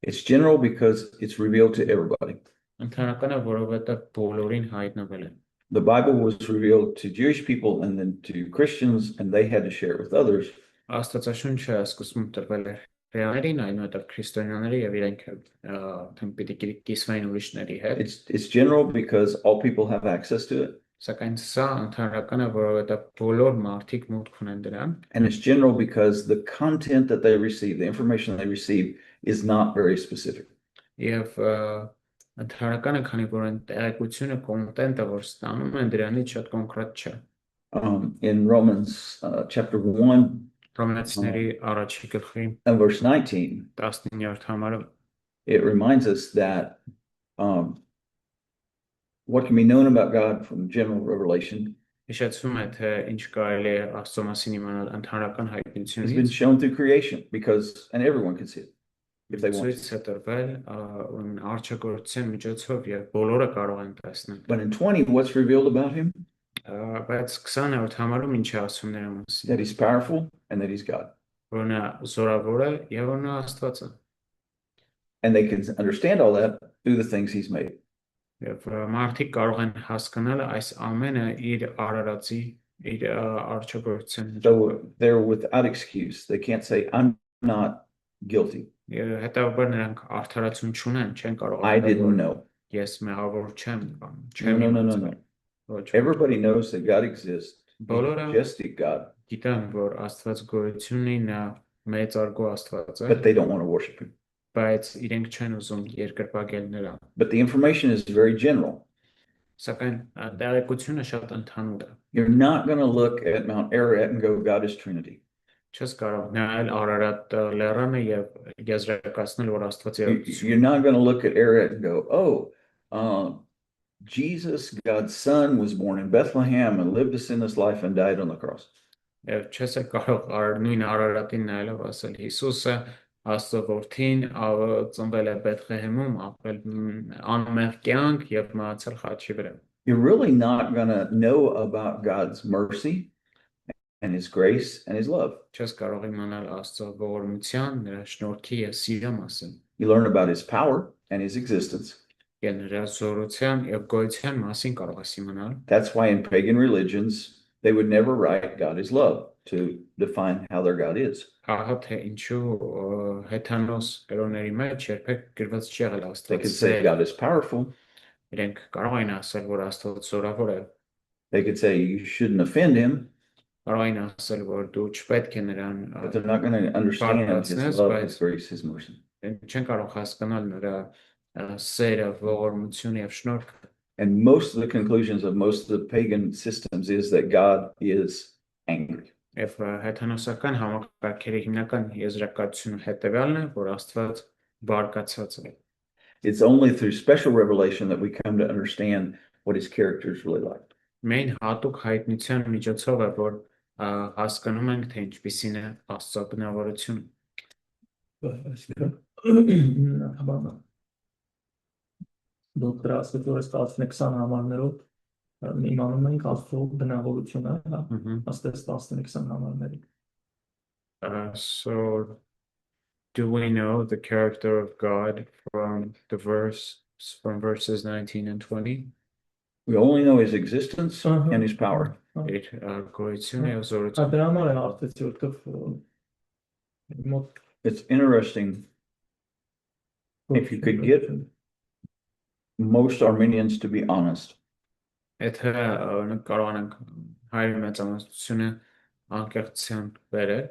Speaker 1: It's general because it's revealed to everybody.
Speaker 2: Ընդհանրական է, որովհետեւ բոլորին հայտնվել է։
Speaker 1: The Bible was revealed to Jewish people and then to Christians, and they had to share it with others.
Speaker 2: Աստվածաշունչը սկսում տրվել է հրեաներին, այնուհետև քրիստոնյաների եւ իրենք պիտի կիսվային ուրիշների հետ։
Speaker 1: It's general because all people have access to it.
Speaker 2: Սակայն սա ընդհանրական է, որովհետև բոլոր մարդիկ մուտք ունեն դրան։
Speaker 1: And it's general because the content that they receive, the information they receive, is not very specific.
Speaker 2: Եվ ընդհանրական է, քանի որ այն տեղեկությունը, կոնտենտը, որ ստանում են, դրանից շատ կոնկրետ չէ։
Speaker 1: In Romans chapter 1
Speaker 2: Հռոմեացիների առաջի գլխի
Speaker 1: and verse 19,
Speaker 2: 19-րդ համարը
Speaker 1: it reminds us that what can be known about God from general revelation
Speaker 2: հիշեցվում է, թե ինչ կարելի է Աստծո մասին իմանալ ընդհանրական
Speaker 1: has been
Speaker 2: հայտնությունից։
Speaker 1: shown through creation and everyone can see it if they want
Speaker 2: Ցույց
Speaker 1: to.
Speaker 2: է տրվել արժեքորության միջոցով եւ բոլորը կարող են տեսնել։
Speaker 1: But in 20, what's revealed about him?
Speaker 2: Բայց 20-րդ համարում ինչ է ասում նրա մասին։
Speaker 1: That he's powerful and that he's God.
Speaker 2: Որ նա զորավոր է եւ որ նա Աստված է։
Speaker 1: And they can understand all that through the things he's made.
Speaker 2: Եվ մարդիկ կարող են հասկանալ այս ամենը իր արարածի իր արժեքորցեն
Speaker 1: So they're without excuse. They can't say, I'm not guilty.
Speaker 2: հետևաբար նրանք արդարացում չունեն, չեն կարող
Speaker 1: I
Speaker 2: ասել,
Speaker 1: didn't
Speaker 2: որ
Speaker 1: know.
Speaker 2: ես մեղավոր չեմ կամ
Speaker 1: No,
Speaker 2: չեմ
Speaker 1: no, no, no,
Speaker 2: իմացել։
Speaker 1: no.
Speaker 2: Ոչ,
Speaker 1: Everybody knows that God exists. He's a
Speaker 2: Բոլորը
Speaker 1: majestic God,
Speaker 2: գիտեն, որ Աստված գոյություն ունի, նա մեծարգո Աստված է,
Speaker 1: but they don't want to worship him.
Speaker 2: բայց իրենք չեն ուզում երկրպագել նրան։
Speaker 1: But the information is very general.
Speaker 2: Սակայն տեղեկությունը շատ ընդհանուր է։
Speaker 1: You're not going to look at Mount Ararat and go, God is Trinity.
Speaker 2: Չես կարող նայել Արարատ լեռանը եւ եզրակացնել, որ Աստված
Speaker 1: You're not going to look at Ararat and go, Jesus, God's son, was born in Bethlehem and lived a sinless life and died on the cross.
Speaker 2: Եվ չես կարող նույն Արարատին նայելով ասել Հիսուսը Աստծո որդին ծնվել է Բեթլեհեմում, ապրել անմեղ կյանք եւ մահացել խաչի վրա։
Speaker 1: You're really not going to know about God's mercy and his grace and his love.
Speaker 2: Չես կարող իմանալ Աստծո ողորմության, նրա շնորհքի եւ սիրո մասին։
Speaker 1: You learn about his power and his existence.
Speaker 2: Եվ նրա զորության եւ գոյության մասին կարող ես իմանալ։
Speaker 1: That's why in pagan religions, they would never write God is love to define how their God is.
Speaker 2: Ահա թե ինչու հեթանոս կրոնների մեջ երբեք գրված չի եղել
Speaker 1: They could
Speaker 2: Աստված
Speaker 1: say
Speaker 2: սեր։
Speaker 1: God is powerful.
Speaker 2: Իրենք կարող են ասել, որ Աստված զորավոր է։
Speaker 1: They could say you shouldn't offend him,
Speaker 2: Կարող են ասել, որ դու չպետք է նրան
Speaker 1: but they're not going to understand his love, his grace, his mercy.
Speaker 2: չեն կարող հասկանալ նրա սերը, ողորմությունը եւ շնորհքը։
Speaker 1: And most of the conclusions of most of the pagan systems is that God is angry.
Speaker 2: Եվ հեթանոսական համակարգերի հիմնական եզրակացությունը հետևյալն է, որ Աստված բարկացած է։
Speaker 1: It's only through special revelation that we come to understand what his character is really like.
Speaker 2: Մենք հատուկ հայտնության միջոցով է, որ հասկանում ենք, թե ինչպիսին է Աստծո բնավորությունը։
Speaker 3: Դոկտոր ասել, որ այս 10-20 համարներով իմանում ենք Աստծո բնավորությունը, հա, աստես 10-20 համարների։
Speaker 2: So do we know the character of God from verses 19 and 20?
Speaker 1: We only know his existence
Speaker 3: Uh-huh.
Speaker 1: and his power.
Speaker 2: Իր գոյությունը եւ զորությունը։
Speaker 3: Դրա համար է հարցեցի, որտեղ մոտ
Speaker 1: It's interesting. If you could get most Armenians to be honest,
Speaker 2: Եթե կարողանանք հայրի մեծամասնությունը անկեղծության բերել,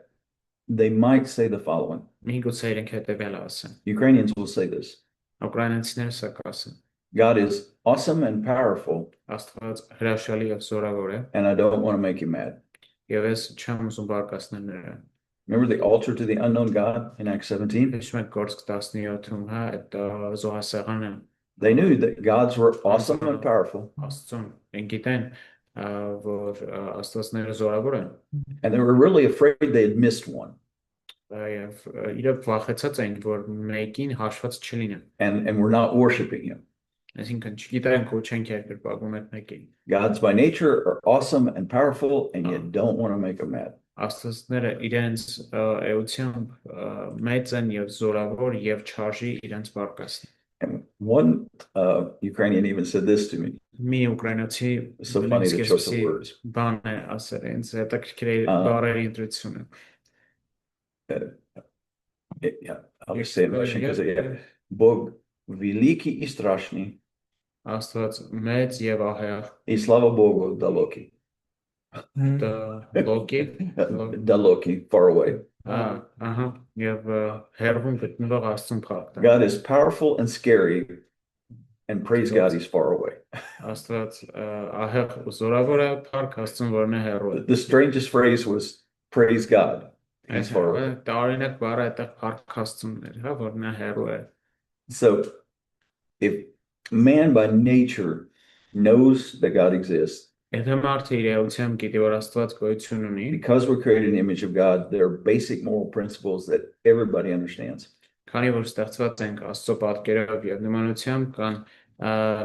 Speaker 1: they might say the following.
Speaker 2: միգուցե իրենք հետևյալը ասեն։
Speaker 1: Ukrainians will say this.
Speaker 2: Ուկրաինացիները սա կասեն։
Speaker 1: God is awesome and powerful,
Speaker 2: Աստված հրաշալի եւ զորավոր է,
Speaker 1: and I don't want to make him mad.
Speaker 2: եւ ես չեմ ուզում բարկացնել նրան։
Speaker 1: Remember the altar to the unknown God in Acts 17?
Speaker 2: Հիշում եք Գործք 17-ում, հա, այդ զոհասեղանը
Speaker 1: They knew that gods were awesome and powerful,
Speaker 2: Աստծուն են գիտեն, որ Աստվածները զորավոր են,
Speaker 1: and they were really afraid they had missed one.
Speaker 2: եւ իրոք վախեցած էին, որ մեկին հաշված չլինեն։
Speaker 1: And we're not worshiping him.
Speaker 2: Այսինքն չգիտենք ու չենք երկրպագում այդ մեկին։
Speaker 1: Gods by nature are awesome and powerful, and you don't want to make them mad.
Speaker 2: Աստվածները իրենց էությամբ մեծ են եւ զորավոր եւ չարժի իրենց բարկացնել։
Speaker 1: And one Ukrainian even said this to me.
Speaker 2: Մի ուկրաինացի
Speaker 1: It's so funny the choice of words.
Speaker 2: բան է ասել, ինձ հետաքրքիր է բառերի ընտրությունը։
Speaker 1: Yeah, I'll just say it in Russian because Bog великий и страшный,
Speaker 2: Աստված մեծ եւ ահեղ,
Speaker 1: и слава Богу, далекий.
Speaker 2: լոկի,
Speaker 1: Далекий, far away.
Speaker 2: ահա, եւ հերվում գտնվող Աստծուն փառք։
Speaker 1: God is powerful and scary, and praise God, he's far away.
Speaker 2: Աստված ահեղ ու զորավոր է, փառք Աստծուն, որն է հեռու է։
Speaker 1: The strangest phrase was praise God, he's far away.
Speaker 2: Տարօրինակ բառը այդտեղ փառք Աստծուն էր, հա, որն է հեռու է։
Speaker 1: So if man by nature knows that God exists,
Speaker 2: Եթե մարդը իր էությամբ գիտի, որ Աստված գոյություն ունի,
Speaker 1: because we're created in the image of God, there are basic moral principles that everybody understands.
Speaker 2: քանի որ ստեղծված ենք Աստծո պատկերով եւ նմանությամբ, կան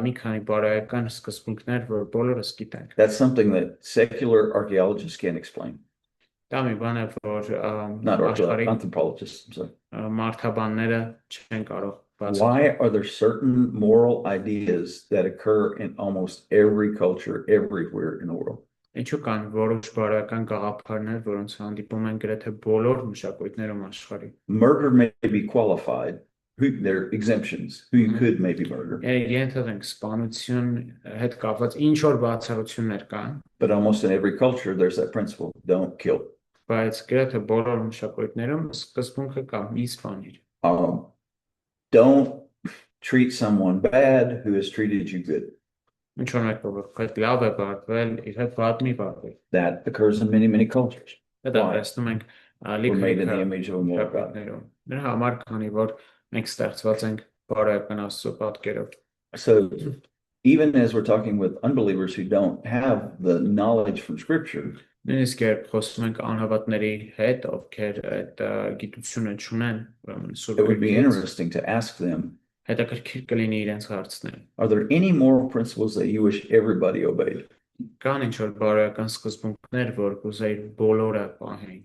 Speaker 2: մի քանի բարոյական սկզբունքներ, որ բոլորս գիտենք։
Speaker 1: That's something that secular archaeologists can't explain.
Speaker 2: Դա մի բան է, որ
Speaker 1: Not
Speaker 2: աշխարհի
Speaker 1: anthropologists. I'm sorry.
Speaker 2: մարդաբանները չեն կարող բացատրել։
Speaker 1: Why are there certain moral ideas that occur in almost every culture everywhere in the world?
Speaker 2: Ինչու կան որոշ բարոյական գաղափարներ, որոնց հանդիպում են գրեթե բոլոր մշակույթներում աշխարհի։
Speaker 1: Murder may be qualified. There are exemptions. Who you could maybe murder.
Speaker 2: Ենթադրենք սպանություն հետ կապված ինչ որ բացառություններ կան,
Speaker 1: But almost in every culture, there's that principle: don't kill.
Speaker 2: բայց գրեթե բոլոր մշակույթներում սկզբունքը կա՝ մի սպանիր։
Speaker 1: Don't treat someone bad who has treated you good.
Speaker 2: Ինչ որ մեկով հետ լավ է վարվել, իր հետ վատ մի վարվել։
Speaker 1: That occurs in many cultures.
Speaker 2: Դա
Speaker 1: Why?
Speaker 2: տեսնում ենք
Speaker 1: We're made in the
Speaker 2: լիքը
Speaker 1: image of a more God.
Speaker 2: մշակույթներում։ Դրա համար քանի որ մենք ստեղծված ենք բարոյական Աստծո պատկերով։
Speaker 1: So even as we're talking with unbelievers who don't have the knowledge from Scripture,
Speaker 2: Նույնիսկ երբ խոսում ենք անհավատների հետ, ովքեր այդ գիտությունը չունեն, ուրեմն
Speaker 1: it
Speaker 2: Սուրբ
Speaker 1: would be
Speaker 2: Գրքից,
Speaker 1: interesting to ask them,
Speaker 2: հետաքրքիր կլինի իրենց հարցնել։
Speaker 1: are there any moral principles that you wish everybody obeyed?
Speaker 2: Կան ինչ որ բարոյական սկզբունքներ, որ կուզեի բոլորը պահեին։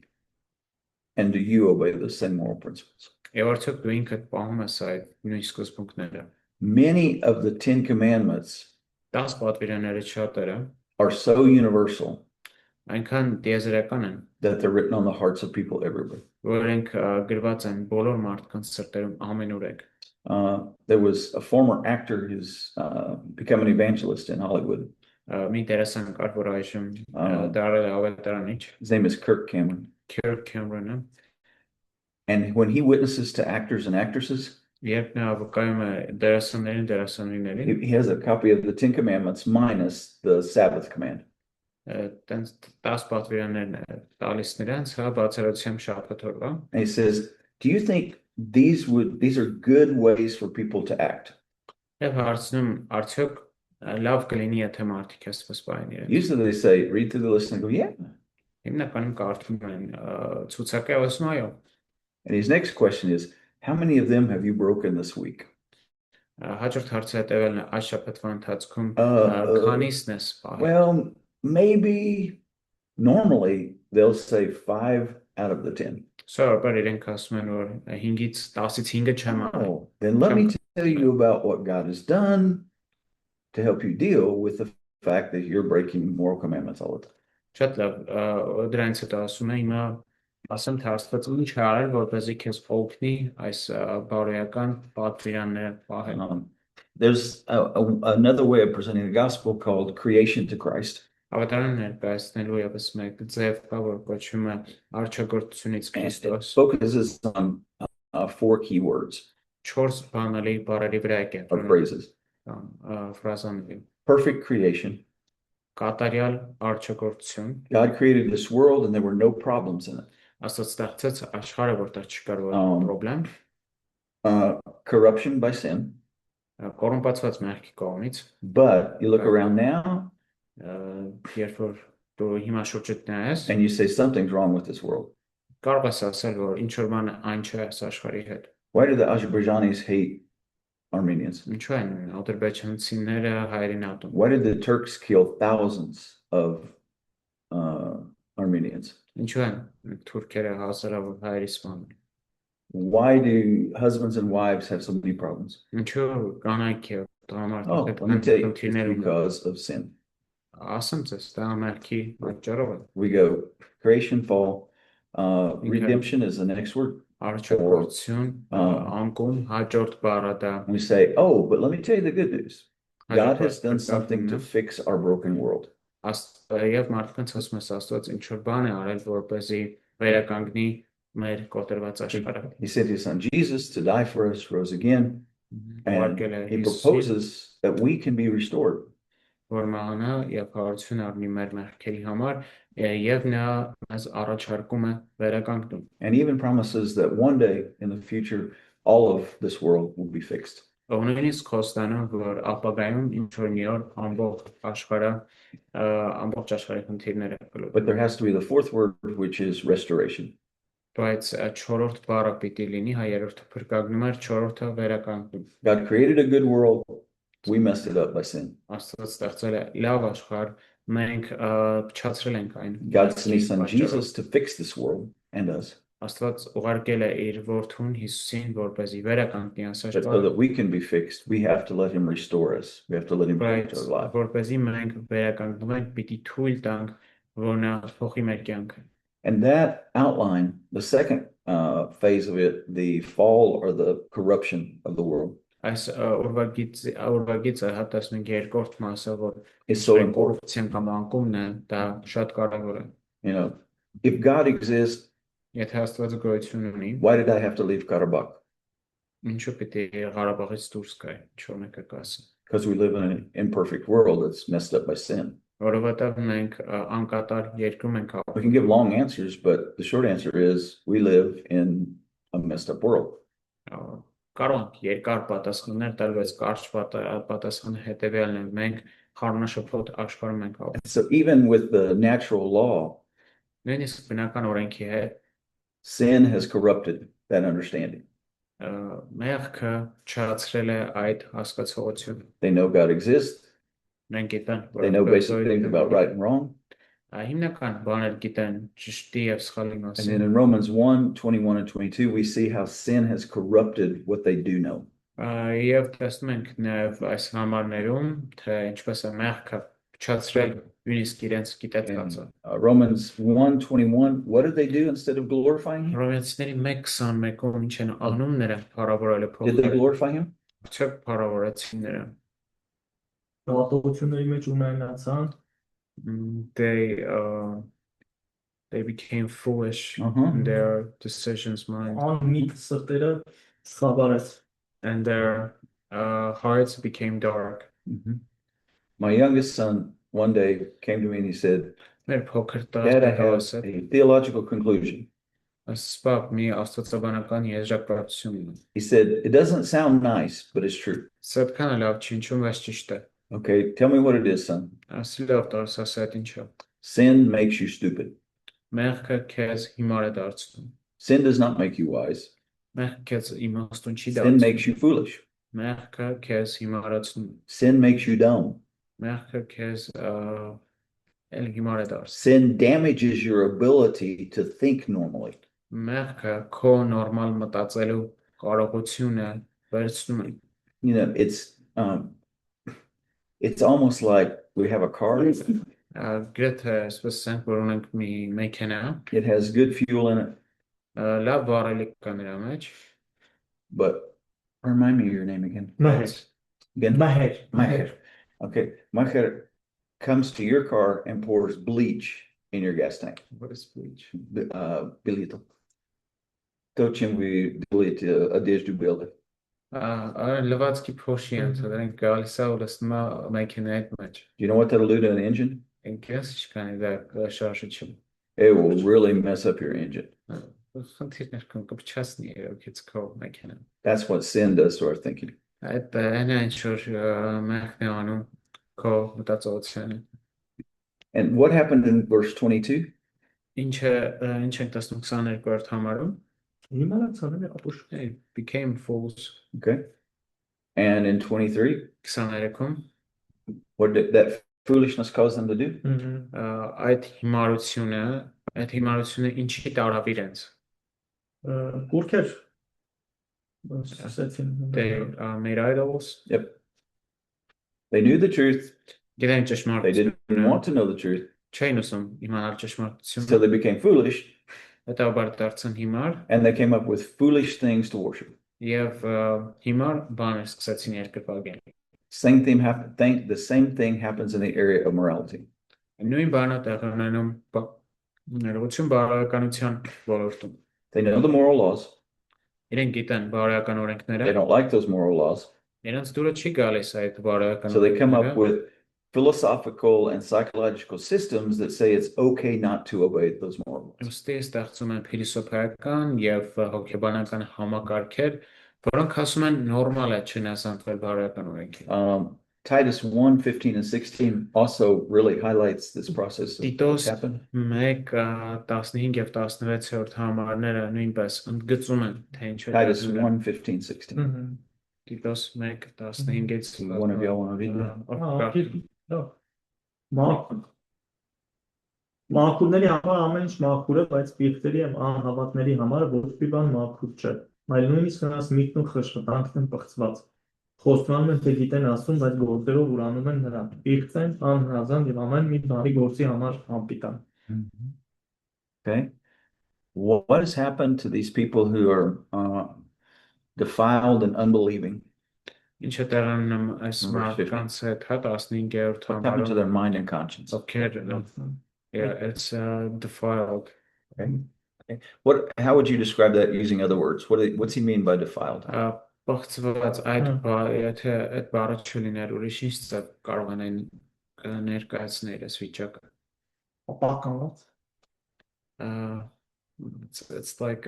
Speaker 1: And do you obey the same moral principles?
Speaker 2: Եվ արդյոք դու ինքդ պահում ես այդ նույն սկզբունքները։
Speaker 1: Many of the 10 Commandments
Speaker 2: 10 պատվիրաններից շատերը
Speaker 1: are so universal
Speaker 2: այնքան դիեզերական են,
Speaker 1: that they're written on the hearts of people everywhere.
Speaker 2: որ իրենք գրված են բոլոր մարդկանց սրտերում ամենուրեք։
Speaker 1: There was a former actor who's become an evangelist in Hollywood.
Speaker 2: Մի դերասան կար, որ այժմ դարել է ավետարանիչ,
Speaker 1: His name is Kirk Cameron.
Speaker 2: Kirk Cameron-ը,
Speaker 1: And when he witnesses to actors and actresses,
Speaker 2: երբ նա վկայում է դերասաններին, դերասանուհիներին,
Speaker 1: he has a copy of the 10 Commandments minus the Sabbath command.
Speaker 2: տենց 10 պատվիրաններն է տալիս նրանց, հա, բացառությամբ շաբաթօրվա։
Speaker 1: And he says, do you think these are good ways for people to act?
Speaker 2: Եվ հարցնում, արդյոք լավ կլինի, եթե մարդիկ այսպես պահեն իրենց։
Speaker 1: Usually they say, read through the list and go, yeah.
Speaker 2: Հիմնականում կարդում են ցուցակը ասում այո։
Speaker 1: And his next question is, how many of them have you broken this week?
Speaker 2: Հաջորդ հարցը հետևելն է այս շաբաթվա ընթացքում քանիսն ես պահել։
Speaker 1: Well, maybe normally they'll say 5 out of the 10.
Speaker 2: Սովորաբար իրենք ասում են, որ 5-ից 10-ից 5-ը չեմ արել։
Speaker 1: Oh, then let me tell you about what God has done to help you deal with the fact that you're breaking moral commandments all the time.
Speaker 2: Շատ լավ, դրանից հետո ասում է հիմա ասեմ թե Աստված ինչ է արել, որպեսզի քեզ օգնի այս բարոյական պատվիրանները պահել։
Speaker 1: There's another way of presenting the gospel called creation to Christ.
Speaker 2: Ավետարանը ներկայացնելու եւս մեկ ձև կա, որ կոչվում է արչագործությունից
Speaker 1: And it
Speaker 2: Քրիստոս։
Speaker 1: focuses on 4 key words
Speaker 2: 4 բանալի բառերի վրա է
Speaker 1: or
Speaker 2: կենտրոնում
Speaker 1: phrases.
Speaker 2: ֆրազաների։
Speaker 1: Perfect creation.
Speaker 2: Կատարյալ արչագործություն։
Speaker 1: God created this world and there were no problems in it.
Speaker 2: Աստված ստեղծեց աշխարհը, որտեղ չկար պրոբլեմ։
Speaker 1: Corruption by sin.
Speaker 2: Կոռումպացված մեղքի կողմից։
Speaker 1: But you look around now
Speaker 2: Երբ որ դու հիմա շուրջդ նայես,
Speaker 1: and you say something's wrong with this world.
Speaker 2: կարող ես ասել, որ ինչ որ բան այն չէ այս աշխարհի հետ։
Speaker 1: Why do the Azerbaijanis hate Armenians?
Speaker 2: Ինչու են ադրբեջանցիները հայերին ատում։
Speaker 1: Why did the Turks kill thousands of Armenians?
Speaker 2: Ինչու են թուրքերը հազարավոր հայերի սպանում։
Speaker 1: Why do husbands and wives have so many problems?
Speaker 2: Ինչու կանայք եւ
Speaker 1: Oh,
Speaker 2: տղամարդիկ
Speaker 1: let me tell you, it's
Speaker 2: խնդիրներ ունեն։
Speaker 1: because of sin.
Speaker 2: Ասեմ ձեզ, դա մեղքի պատճառով է։
Speaker 1: We go creation, fall, redemption is the next word.
Speaker 2: Արչագործություն, անկում, հաջորդ բառը դա։
Speaker 1: And we say, oh, but let me tell you the good news. God has done something to fix our broken world.
Speaker 2: Եվ մարդկանց ասում ես Աստված ինչ որ բան է արել, որպեսզի վերականգնի մեր կոտրված աշխարհը։
Speaker 1: He sent his son Jesus to die for us, rose again, and
Speaker 2: Ուղարկել է
Speaker 1: he
Speaker 2: Հիսուսին,
Speaker 1: proposes that we can be restored.
Speaker 2: որ մահանա եւ հարություն առնի մեր մեղքերի համար, եւ նա մեզ առաջարկում է վերականգնում։
Speaker 1: And even promises that one day in the future, all of this world will be fixed.
Speaker 2: Նույնիսկ խոստանում, որ ապագայում ինչ որ մի օր ամբողջ աշխարհի խնդիրները կլուծվեն։
Speaker 1: But there has to be the fourth word, which is restoration.
Speaker 2: Բայց 4-րդ բառը պիտի լինի, հայ երրորդը փրկagնում էր, 4-րդը վերականգնում։
Speaker 1: God created a good world. We messed it up by sin.
Speaker 2: Աստված ստեղծել է լավ աշխարհ, մենք փչացրել ենք այն։
Speaker 1: God sent his son Jesus to fix this world and us.
Speaker 2: Աստված ուղարկել է իր որդուն Հիսուսին, որպեսզի վերականգնի
Speaker 1: But so
Speaker 2: ասաճարը,
Speaker 1: that we can be fixed, we have to let him restore us. We have to let him come
Speaker 2: բայց
Speaker 1: into our life.
Speaker 2: որպեսզի մենք վերականգնվում ենք, պիտի թույլ տանք, որ նա փոխի մեր կյանքը։
Speaker 1: And that outline, the second phase of it, the fall or the corruption of the world,
Speaker 2: Այս ուրվագիծը հատասում ենք երկրորդ մասը, որ
Speaker 1: is so important.
Speaker 2: կոռուպցիան կամ անկումն է, դա շատ կարևոր է։
Speaker 1: You know, if God exists,
Speaker 2: Եթե Աստվածը գոյություն ունի,
Speaker 1: why did I have to leave Karabakh?
Speaker 2: ինչու պիտի Ղարաբաղից դուրս գայ, ինչ որ մեկը կասի։
Speaker 1: Because we live in an imperfect world that's messed up by sin.
Speaker 2: Որովհետև մենք անկատար երկրում ենք
Speaker 1: We
Speaker 2: ապրում։
Speaker 1: can give long answers, but the short answer is we live in a messed up world.
Speaker 2: Կարող ենք երկար պատասխաններ տալ, բայց կարճ պատասխանը հետևյալն է, մենք խառնաշփոթ աշխարհում ենք ապրում։
Speaker 1: And so even with the natural law,
Speaker 2: Նույնիսկ բնական օրենքի հետ
Speaker 1: sin has corrupted that understanding.
Speaker 2: մեղքը չհացրել է այդ հասկացողությունը։
Speaker 1: They know God exists.
Speaker 2: Մենք գիտեն,
Speaker 1: They know basic things about right and wrong.
Speaker 2: հիմնական բաներ գիտեն ճշտի եւ սխալի
Speaker 1: And
Speaker 2: մասին։
Speaker 1: then in Romans 1:21 and 22, we see how sin has corrupted what they do know.
Speaker 2: Եվ տեսնում ենք նաև այս համարներում, թե ինչպես է մեղքը փչացրել նույնիսկ իրենց գիտակցածը։
Speaker 1: Romans 1:21, what did they do instead of glorifying him?
Speaker 2: Հռոմեացիների 1:21-ում ինչ են անում նրանք փառավորել է
Speaker 1: Did they
Speaker 2: փոխել։
Speaker 1: glorify him?
Speaker 2: Չէ փառավորեցին նրան։
Speaker 3: Հատողությունների մեջ ունենացան
Speaker 2: They became foolish
Speaker 1: Uh-huh.
Speaker 2: in their decisions mind
Speaker 3: անմիտ սրտերը խաբարեց։
Speaker 2: and their hearts became dark.
Speaker 1: Mhm. My youngest son one day came to me and he said,
Speaker 2: Մեր փոքր
Speaker 1: Dad, I have
Speaker 2: տղասը
Speaker 1: a theological conclusion.
Speaker 2: սպապ մի աստվածաբանական եզրակացություն ունի։
Speaker 1: He said, it doesn't sound nice, but it's true.
Speaker 2: Սա այդքան էլ լավ չի, ինչու՞ բայց ճիշտ է։
Speaker 1: Okay, tell me what it is, son.
Speaker 2: Ասի լավ տալիս ասա այդ ինչա։
Speaker 1: Sin makes you stupid.
Speaker 2: Մեղքը քեզ հիմար է դարձնում։
Speaker 1: Sin does not make you wise.
Speaker 2: Մեղքը քեզ իմաստուն չի
Speaker 1: Sin makes
Speaker 2: դարձնում։
Speaker 1: you foolish.
Speaker 2: Մեղքը քեզ հիմարացնում։
Speaker 1: Sin makes you dumb.
Speaker 2: Մեղքը քեզ էլ հիմար է դարձնում։
Speaker 1: Sin damages your ability to think normally.
Speaker 2: Մեղքը քո նորմալ մտածելու կարողությունը վերցնում է։
Speaker 1: You know, it's almost like we have a car.
Speaker 2: Գրեթե այսպես ասենք, որ ունենք մի մեքենա,
Speaker 1: It has good fuel in it,
Speaker 2: լավ վարելիք կա նրա մեջ,
Speaker 1: but remind me of your name again.
Speaker 3: Մահեր,
Speaker 1: Again?
Speaker 3: մահեր,
Speaker 1: Maher. Okay, Maher comes to your car and pours bleach in your gas tank.
Speaker 2: what is bleach?
Speaker 1: Bilito. То, чем вы делаете одежду белой.
Speaker 2: Լվացքի փոշի են, դրանք գալիս է ու լսում է մեքենայի մեջ։
Speaker 1: Do you know what that'll do to an engine?
Speaker 2: Ինքս չկանի դա շարժիչ։
Speaker 1: It will really mess up your engine.
Speaker 2: Խնդիրներ կան կփչացնի երոքից քո մեքենան։
Speaker 1: That's what sin does to our thinking.
Speaker 2: Այդ այն է ինչ որ մեղքն է անում քո մտածողությանը։
Speaker 1: And what happened in verse 22?
Speaker 2: Ինչ ենք տեսնում 22-րդ համարում։
Speaker 3: հիմարացան են ապուշ։
Speaker 2: They became fools
Speaker 1: Okay. And in 23,
Speaker 2: 23-ում
Speaker 1: what did that foolishness cause them to do?
Speaker 2: այդ հիմարությունը ինչի տարավ իրենց։
Speaker 3: Կուրքեր սկսեցին։
Speaker 2: They made idols.
Speaker 1: Yep. They knew the truth.
Speaker 2: Գիտեն
Speaker 1: They
Speaker 2: ճշմարտությունը։
Speaker 1: didn't want to know the truth.
Speaker 2: Չէին ուզում իմանալ
Speaker 1: So
Speaker 2: ճշմարտությունը։
Speaker 1: they became foolish
Speaker 2: Հետաբար dարձան հիմար
Speaker 1: and they came up with foolish things to worship.
Speaker 2: եւ հիմար բաներ սկսեցին երկրպագել։
Speaker 1: The same thing happens in the area of morality.
Speaker 2: Նույն բանը տեղ ունենում ներողություն բարոյականության ոլորտում։
Speaker 1: They know the moral laws.
Speaker 2: Իրենք գիտեն բարոյական
Speaker 1: They
Speaker 2: օրենքները,
Speaker 1: don't like those moral laws.
Speaker 2: իրենց դուրը չի գալիս այդ բարոյական
Speaker 1: So they come up
Speaker 2: օրենքները,
Speaker 1: with philosophical and psychological systems that say it's okay not to obey those moral laws.
Speaker 2: ըստի ստեղծում են փիլիսոփայական եւ հոգեբանական համակարգեր, որոնք ասում են նորմալ է չնասանվել բարոյական օրենքին։
Speaker 1: Titus 1:15 and 16 also really highlights this process of what's
Speaker 2: Տիտոս
Speaker 1: happened.
Speaker 2: 1, 15 եւ 16-րդ համարները նույնպես ընդգծում են, թե ինչ է
Speaker 1: Titus
Speaker 2: դարձել
Speaker 1: 1:15, 16.
Speaker 2: Տիտոս 1, 15-ից
Speaker 1: One of y'all want to read that?
Speaker 3: Լավ։ Մաքուրների համար ամեն ինչ մաքուր է, բայց պիղտերի եւ անհավատների համար ոչ մի բան մաքուր չէ։ Այլ նույնիսկ նրանց միտքն ու խշշանքն են պղծված։ Խոստանում են, թե գիտեն Աստծուն, բայց գործերով ուրանում են նրան։ Պիղծ են, անհրաժան եւ ամեն մի բարի գործի համար անպիտան։
Speaker 1: Okay. What has happened to these people who are defiled and unbelieving?
Speaker 2: Ինչ է տեղանում այս
Speaker 1: Number 50.
Speaker 2: մարդկանց հետ, հա 15-րդ
Speaker 1: What happened to
Speaker 2: համարում,
Speaker 1: their mind and conscience?
Speaker 2: ովքեր yeah, it's defiled.
Speaker 1: How would you describe that using other words? What's he mean by defiled?
Speaker 2: Բացված այդ եթե այդ բառը չլիներ ուրիշ ինչ ծա կարող են ներկայացնել այս վիճակը
Speaker 3: Ապականված։
Speaker 2: it's like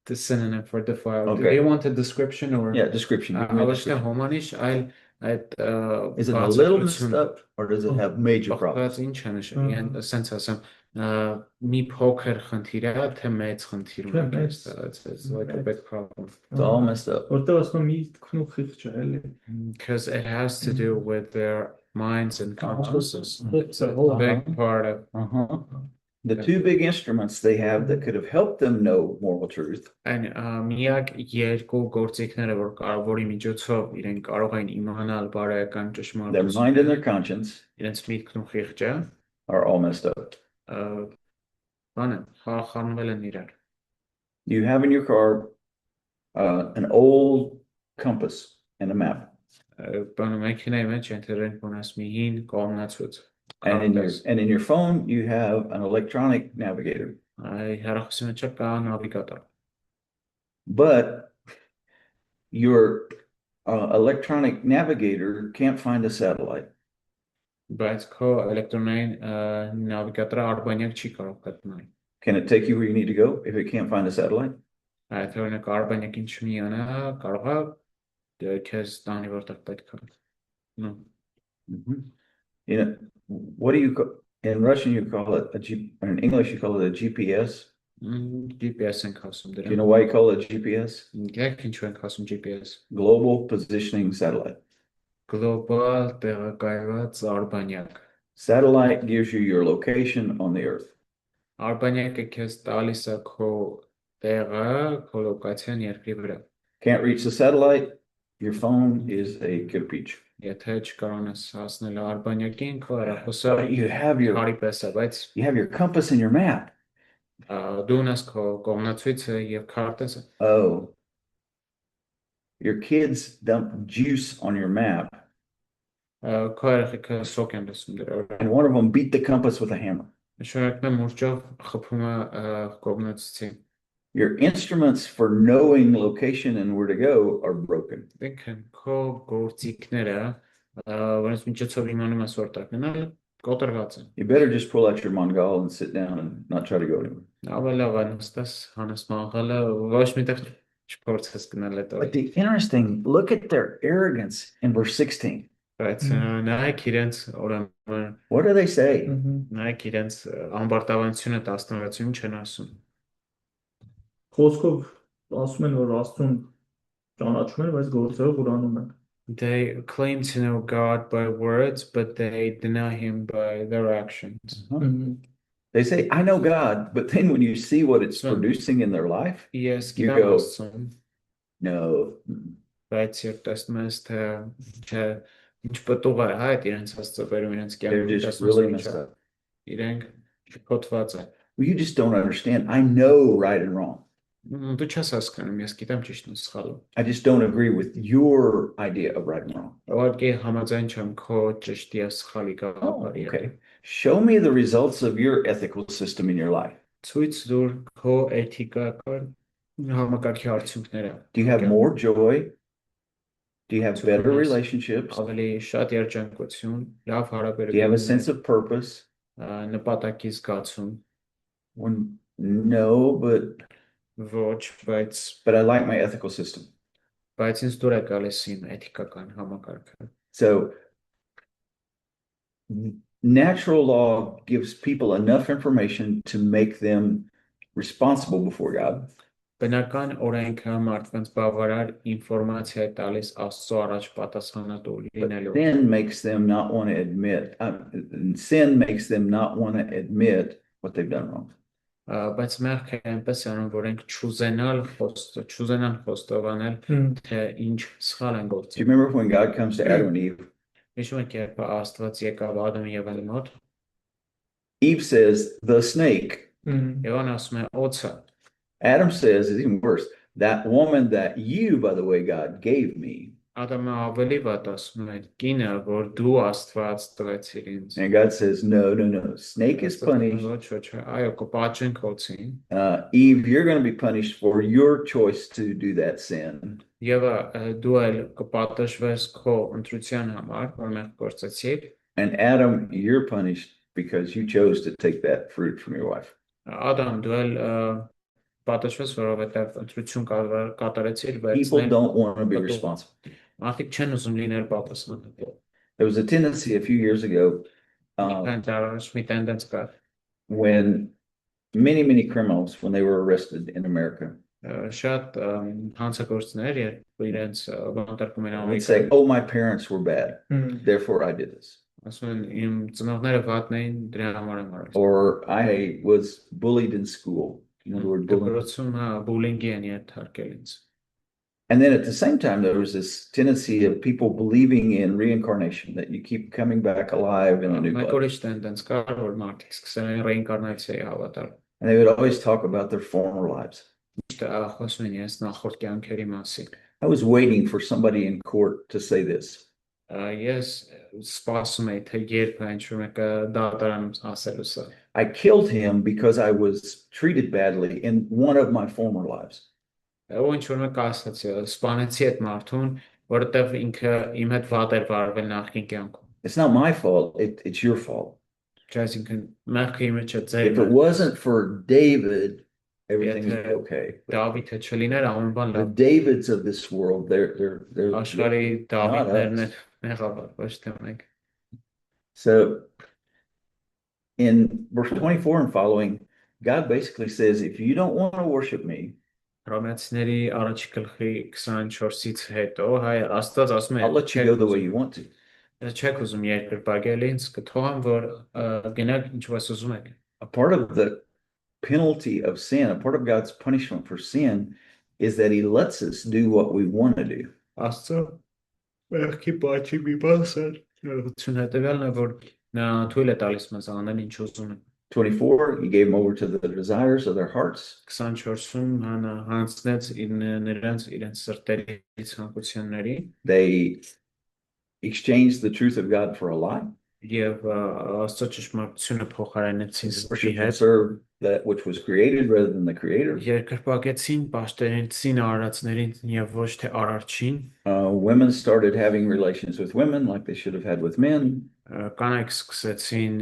Speaker 2: the synonym for defiled.
Speaker 1: Okay.
Speaker 2: Do you want a description or
Speaker 1: Yeah, description. Give me a
Speaker 2: ոչ թե
Speaker 1: description.
Speaker 2: հոմանիշ այլ այդ
Speaker 1: Is it a little messed up or does it have major problems?
Speaker 2: բացված ինչ է նշանակում sense ասեմ մի փոքր խնդիր է թե մեծ խնդիր ունի it's like a big problem.
Speaker 1: It's all messed up.
Speaker 3: Որտեղ ասում եմ միտքն ու խիղճը էլի։
Speaker 2: Because it has to do with their minds and consciousness. It's a
Speaker 3: Uh-huh.
Speaker 2: big part of
Speaker 1: Uh-huh. The two big instruments they have that could have helped them know moral truth
Speaker 2: այն միակ երկու գործիքները որի միջոցով իրենք կարող են իմանալ բարոյական
Speaker 1: their
Speaker 2: ճշմարտությունը
Speaker 1: mind and their conscience
Speaker 2: իրենց միտքն ու խիղճը
Speaker 1: are all messed up.
Speaker 2: բանը խառնվել են իրար
Speaker 1: You have in your car an old compass and a map.
Speaker 2: բանը մեքենայի մեջ ընտրեն ունես մի հին կողմնացույց
Speaker 1: And in your phone you have an electronic navigator.
Speaker 2: այ հեռախոսի մեջ կա նավիգատոր
Speaker 1: But your electronic navigator can't find a satellite.
Speaker 2: բայց քո էլեկտրոնային նավիգատորը արբանյակ չի կարող գտնել
Speaker 1: Can it take you where you need to go if it can't find a satellite?
Speaker 2: այդ օրինակ արբանյակին չունի անա կարող է քեզ տանի որտեղ պետք է no
Speaker 1: You know, what do you in Russian you call it or in English you call it a GPS?
Speaker 2: GPS են ասում
Speaker 1: Do you
Speaker 2: դրան
Speaker 1: know why you call it GPS?
Speaker 2: Գիտեք ինչու են ասում GPS
Speaker 1: Global Positioning Satellite.
Speaker 2: Global տեղակայված արբանյակ
Speaker 1: Satellite gives you your location on the earth.
Speaker 2: արբանյակը քեզ տալիս է քո տեղը քո լոկացիան երկրի վրա
Speaker 1: Can't reach the satellite, your phone is a killpeach.
Speaker 2: եթե չկարողանաս հասնել արբանյակին քո հեռախոսը
Speaker 1: But you have your
Speaker 2: քարի պես է բայց
Speaker 1: compass and your map.
Speaker 2: դու ունես քո կողմնացույցը եւ քարտեզը
Speaker 1: Oh. Your kids dump juice on your map
Speaker 2: քո երեխեքը սոկ են լսում դրա
Speaker 1: and one of them beat the compass with a hammer.
Speaker 2: շարունակում է մուրճով խփում է կողմնացույցին
Speaker 1: Your instruments for knowing location and where to go are broken.
Speaker 2: Դենքն քո գործիքները որոնց միջոցով իմանում ես որտեղ գնալ կոտրված են
Speaker 1: You better just pull out your mangal and sit down and not try to go anywhere.
Speaker 2: ավելի լավ է նստես հանես մաղալը ոչ միտեղ չփորձես գնալ այդ
Speaker 1: But the interesting, look at their arrogance in verse 16.
Speaker 2: բայց նայեք իրենց ուրեմն
Speaker 1: What do they say?
Speaker 2: նայեք իրենց ամբարտավանությունը 16-ում չեն ասում
Speaker 3: Խոսքով ասում են, որ Աստծուն ճանաչում են, բայց գործերով ուրանում են։
Speaker 2: They claim to know God by words but they deny him by their actions
Speaker 1: They say, I know God, but then when you see what it's
Speaker 2: So-
Speaker 1: producing in their life,
Speaker 2: Yes
Speaker 1: You
Speaker 2: գիտեմ
Speaker 1: go.
Speaker 2: Աստծուն
Speaker 1: no.
Speaker 2: բայց երբ տեսնում ես թե չէ ինչ պտուղ է հա այդ իրենց աստծոբերում իրենց
Speaker 1: They're
Speaker 2: կյանքում
Speaker 1: just
Speaker 2: տեսնում
Speaker 1: really
Speaker 2: ես
Speaker 1: messed up.
Speaker 2: իրենք շփոթված են
Speaker 1: Well, you just don't understand. I know right and wrong.
Speaker 2: դու չես հասկանում ես գիտեմ ճիշտն ու սխալը
Speaker 1: I just don't agree with your idea of right and wrong.
Speaker 2: ուղղակի համաձայն չեմ քո ճշտի եւ սխալի
Speaker 1: Oh,
Speaker 2: գաղափարի հետ
Speaker 1: okay. Show me the results of your ethical system in your life.
Speaker 2: ցույց տուր քո էթիկական համակարգի արդյունքները
Speaker 1: Do you have
Speaker 2: Okay.
Speaker 1: more joy? Do you have
Speaker 2: So
Speaker 1: better
Speaker 2: nice.
Speaker 1: relationships?
Speaker 2: ավելի շատ երջանկություն լավ
Speaker 1: Do you have a sense
Speaker 2: հարաբերություններ
Speaker 1: of purpose?
Speaker 2: նպատակի զգացում
Speaker 1: No,
Speaker 2: ոչ
Speaker 1: but I like my ethical system.
Speaker 2: բայց ինձ դուր է գալիս իմ էթիկական համակարգը
Speaker 1: So natural law gives people enough information to make them responsible before God.
Speaker 2: Բնական օրենքը մարդկանց բավարար ինֆորմացիա է տալիս Աստծո առաջ պատասխանատու լինելու։
Speaker 1: Sin makes them not want to admit, sin makes them not want to admit what they've done wrong.
Speaker 2: Բայց մեղքը այնպես է անում, որ ենք չուզենան խոստովանել, թե ինչ սխալ են
Speaker 1: Do you
Speaker 2: գործել։
Speaker 1: remember when God comes to Adam and Eve?
Speaker 2: Հիշում եք, երբ Աստված եկավ Ադամ եւ Եվայի մոտ,
Speaker 1: Eve says, the snake.
Speaker 2: Եվան ասում է օձը,
Speaker 1: Adam says, it's even worse, that woman that you, by the way, God gave me.
Speaker 2: Ադամը ավելի վատ ասում է կինը, որ դու Աստված տվեցիր ինձ։
Speaker 1: And God says, no. Snake is punished.
Speaker 2: Ոչ, այո, կպատժենք օձին։
Speaker 1: Eve, you're going to be punished for your choice to do that sin.
Speaker 2: Եվա, դու էլ կպատժվես քո ընտրության համար, որ մեղք գործեցիր։
Speaker 1: And Adam, you're punished because you chose to take that fruit from your wife.
Speaker 2: Ադամ, դու էլ պատժվես, որովհետև ընտրություն կատարեցիր
Speaker 1: People
Speaker 2: վերցնել։
Speaker 1: don't want to be responsible.
Speaker 2: Մարդիկ չեն ուզում լինել պատասխանատու։
Speaker 1: There was a tendency a few years ago
Speaker 2: Մի տենդենց կար,
Speaker 1: when many criminals, when they were arrested in America,
Speaker 2: շատ հանցագործներ, երբ իրենց բանտարկում են
Speaker 1: would say,
Speaker 2: Ամերիկայում,
Speaker 1: oh, my parents were bad, therefore I did this.
Speaker 2: ասում են իմ ծնողները վատն էին, դրա համար եմ արել։
Speaker 1: Or I was bullied in school. You know the word bullying?
Speaker 2: Դպրոցում բուլինգի են ենթարկել ինձ։
Speaker 1: And then at the same time, there was this tendency of people believing in reincarnation, that you keep coming back alive in a new
Speaker 2: Մեկ
Speaker 1: body.
Speaker 2: ուրիշ տենդենց կար, որ մարդիկ սկսել են ռեինկարնացիայի հավատալ։
Speaker 1: And they would always talk about their former lives.
Speaker 2: Միշտ խոսում են իրենց նախորդ կյանքերի մասին։
Speaker 1: I was waiting for somebody in court to say this.
Speaker 2: Ես սպասում եի, թե երբ ինչ-որ մեկը դատարանում ասելու սա։
Speaker 1: I killed him because I was treated badly in one of my former lives.
Speaker 2: Ու ինչ-որ մեկը ասաց, սպանեցի այդ մարդուն, որովհետև ինքը իմ հետ վատ էր վարվել նախկին կյանքում։
Speaker 1: It's not my fault, it's your fault.
Speaker 2: Այսինքն մեղքը իմը չէ,
Speaker 1: If
Speaker 2: ձեր
Speaker 1: it wasn't for David, everything would be
Speaker 2: Yeah.
Speaker 1: okay.
Speaker 2: Դավիթը չլիներ, ամեն բան
Speaker 1: The
Speaker 2: լավ։
Speaker 1: Davids of this world, they're
Speaker 2: Աշխարհի
Speaker 1: not
Speaker 2: Դավիթներն
Speaker 1: us.
Speaker 2: են մեղավոր, ոչ թե մենք։
Speaker 1: So in verse 24 and following, God basically says, if you don't want to worship me,
Speaker 2: Հռոմեացիների առաջի գլխի 24-ից հետո հայ Աստված ասում է,
Speaker 1: I'll let you go the way you want to.
Speaker 2: չեք ուզում երկրպագել ինձ, կթողամ, որ գնաք ինչ որ ուզում եք։
Speaker 1: A part of the penalty of sin, a part of God's punishment for sin, is that He lets us do what we want to do.
Speaker 2: Աստծո մեղքի պատճի մի բանս է, հետևյալն է, որ նա թույլ է տալիս մեզ անել ինչ ուզում ենք։
Speaker 1: 24, He gave them over to the desires of their hearts.
Speaker 2: 24-ում հանձնեց նրանց իրենց սրտերի ցանկությունների
Speaker 1: They exchanged the truth of God for a lie.
Speaker 2: եւ Աստծո ճշմարտությունը փոխարինեցին սրտի
Speaker 1: Worship and
Speaker 2: հետ։
Speaker 1: serve that which was created rather than the Creator.
Speaker 2: Երկրպագեցին պաշտերեցին արարածներին եւ ոչ թե արարչին։
Speaker 1: Women started having relations with women like they should have had with men.
Speaker 2: Կանայք սկսեցին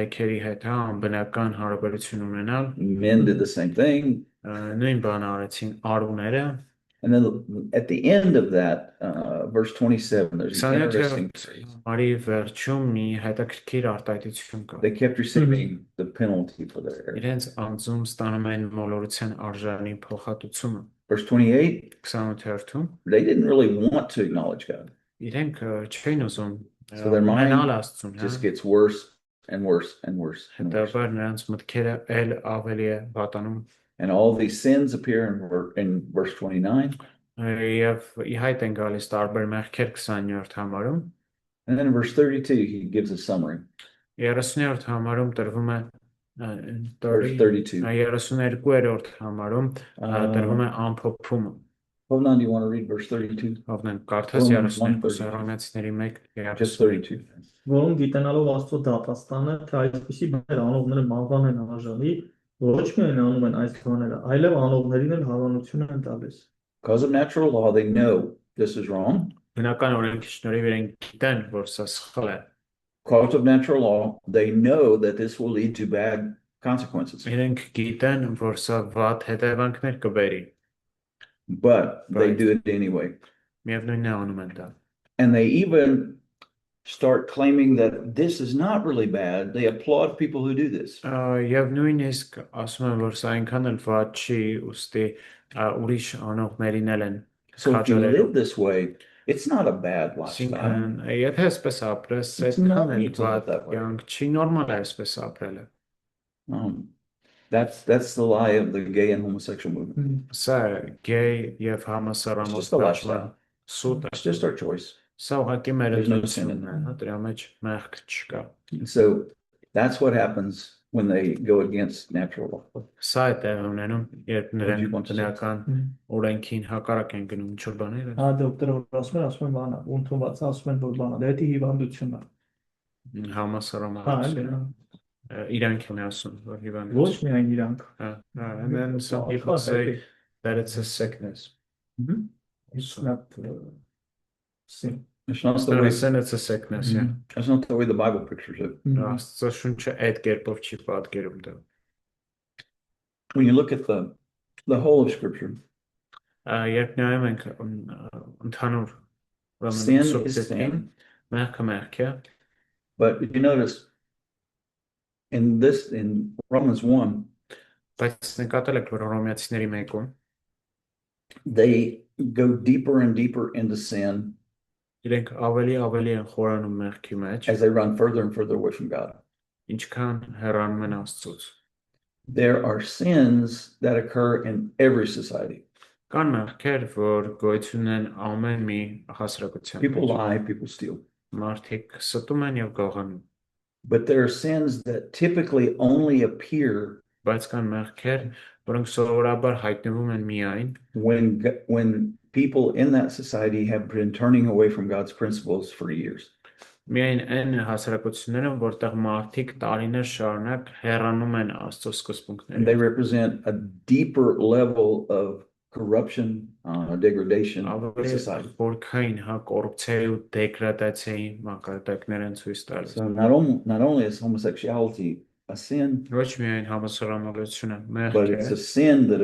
Speaker 2: եկերի հետ անբնական հարաբերություն ունենալ։
Speaker 1: Men did the same thing.
Speaker 2: Նույն բանը արեցին արուները։
Speaker 1: And then at the end of that, verse 27, there's an interesting phrase.
Speaker 2: Արի վերջում մի հետաքրքիր արտահայտություն կա։
Speaker 1: They kept receiving the penalty for their error.
Speaker 2: Իրենց անձում ստանում են մոլորության արժանի փոխհատուցումը։
Speaker 1: Verse 28,
Speaker 2: 28-ում
Speaker 1: they didn't really want to acknowledge God.
Speaker 2: իրենք չէին ուզում
Speaker 1: So their mind
Speaker 2: մենալ Աստծուն,
Speaker 1: just gets worse and worse and worse and worse.
Speaker 2: հետաբար նրանց մտքերը էլ ավելի է վատանում։
Speaker 1: And all these sins appear in verse 29.
Speaker 2: Եվ ի հայտ են գալիս տարբեր մեղքեր 20-րդ համարում։
Speaker 1: And then in verse 32, he gives a summary.
Speaker 2: 30-րդ համարում տրվում է
Speaker 1: Verse 32.
Speaker 2: 32-րդ համարում տրվում է ամփոփումը։
Speaker 1: Hold on, do you want to read verse 32?
Speaker 2: Ովնեն կարդաս
Speaker 1: Romans
Speaker 2: 32 Հռոմեացիների 1
Speaker 1: Just 32.
Speaker 3: Որոնք գիտենալով Աստծո դատաստանը, թե այսպիսի բաներ անողները մահվան են արժանի, ոչ միայն անում են այս բաները, այլև անողներին էլ հավանություն են տալիս։
Speaker 1: Because of natural law, they know this is wrong.
Speaker 2: Բնական օրենքի շնորհիվ իրենք գիտեն, որ սա սխալ է։
Speaker 1: Because of natural law, they know that this will lead to bad consequences.
Speaker 2: Իրենք գիտեն, որ սա վատ հետևանքներ կբերի,
Speaker 1: But they
Speaker 2: Right.
Speaker 1: do it anyway.
Speaker 2: միևնույնն է անում են դա։
Speaker 1: And they even start claiming that this is not really bad. They applaud people who do this.
Speaker 2: Եվ նույնիսկ ասում են, որ սա այնքան էլ վատ չի, ուստի ուրիշ անողներին էլ են
Speaker 1: So if you
Speaker 2: քաջալերում։
Speaker 1: live this way, it's not a bad lifestyle.
Speaker 2: Այսինքն, եթե այսպես ապրես,
Speaker 1: It's
Speaker 2: այդքան
Speaker 1: not
Speaker 2: էլ
Speaker 1: need to live
Speaker 2: վատ
Speaker 1: that way.
Speaker 2: կյանք չի, նորմալ է այսպես ապրելը։
Speaker 1: That's the lie of the gay and homosexual movement.
Speaker 2: Սա գեյ եւ
Speaker 1: It's
Speaker 2: համասարամոս
Speaker 1: just a
Speaker 2: դաշտման
Speaker 1: lifestyle.
Speaker 2: սուտ է։
Speaker 1: It's just our choice.
Speaker 2: Սա ուղղակի մեր
Speaker 1: There's no sin in
Speaker 2: էլեկտրությունն է, հա, դրա մեջ մեղք չկա։
Speaker 1: So that's what happens when they go against natural law.
Speaker 2: Սա է տեղի ունենում, երբ
Speaker 1: you
Speaker 2: նրանք
Speaker 1: want to say?
Speaker 2: բնական օրենքին հակառակ են գնում ինչ որ բաները։
Speaker 3: Հա դոկտորը որ ասում են բանա, ընդունված է, ասում են որ բանա, դա դա հիվանդություն է։ Հա,
Speaker 2: Համասարամոս
Speaker 3: էլի, հա։
Speaker 2: իրանք են ասում, որ
Speaker 3: Ոչ
Speaker 2: հիվանդություն։
Speaker 3: միայն իրանք։
Speaker 2: And then some people say that it's a sickness.
Speaker 3: It's not sin.
Speaker 1: It's not the
Speaker 2: No,
Speaker 1: way,
Speaker 2: it's a sickness, yeah.
Speaker 1: that's not the way the Bible pictures it.
Speaker 2: Աստծո շունչը այդ կերպով չի պատկերում դա։
Speaker 1: When you look at the whole of Scripture,
Speaker 2: Երբ նայում ենք ընդհանուր
Speaker 1: sin
Speaker 2: Սուրբ
Speaker 1: is
Speaker 2: Գրքին,
Speaker 1: sin.
Speaker 2: մեղքը մեղք է,
Speaker 1: But if you notice in Romans 1,
Speaker 2: բայց նկատել եք, որ Հռոմեացիների 1-ում
Speaker 1: they go deeper and deeper into sin
Speaker 2: իրենք ավելի են խորանում մեղքի մեջ,
Speaker 1: as they run further and further away from God.
Speaker 2: ինչքան հեռանում են Աստծուց։
Speaker 1: There are sins that occur in every society.
Speaker 2: Կան մեղքեր, որ գոյություն են ամեն մի հասարակության
Speaker 1: People
Speaker 2: մեջ։
Speaker 1: lie, people steal.
Speaker 2: Մարդիկ ստում են եւ գողանում,
Speaker 1: But there are sins that typically only appear
Speaker 2: բայց կան մեղքեր, որոնք սովորաբար հայտնվում են միայն,
Speaker 1: when people in that society have been turning away from God's principles for years.
Speaker 2: միայն այն հասարակություններում, որտեղ մարդիկ տարիներ շարունակ հեռանում են Աստծո
Speaker 1: And they
Speaker 2: սկզբունքներից,
Speaker 1: represent a deeper level of corruption, degradation of
Speaker 2: ավելի
Speaker 1: society.
Speaker 2: խորքային, հա, կոռուպցիայի ու դեգրադացիայի մակարդակներ են ցույց տալիս։
Speaker 1: So not only is homosexuality a sin,
Speaker 2: Ոչ միայն համասարամոլությունը մեղք
Speaker 1: but
Speaker 2: է,
Speaker 1: it's a sin that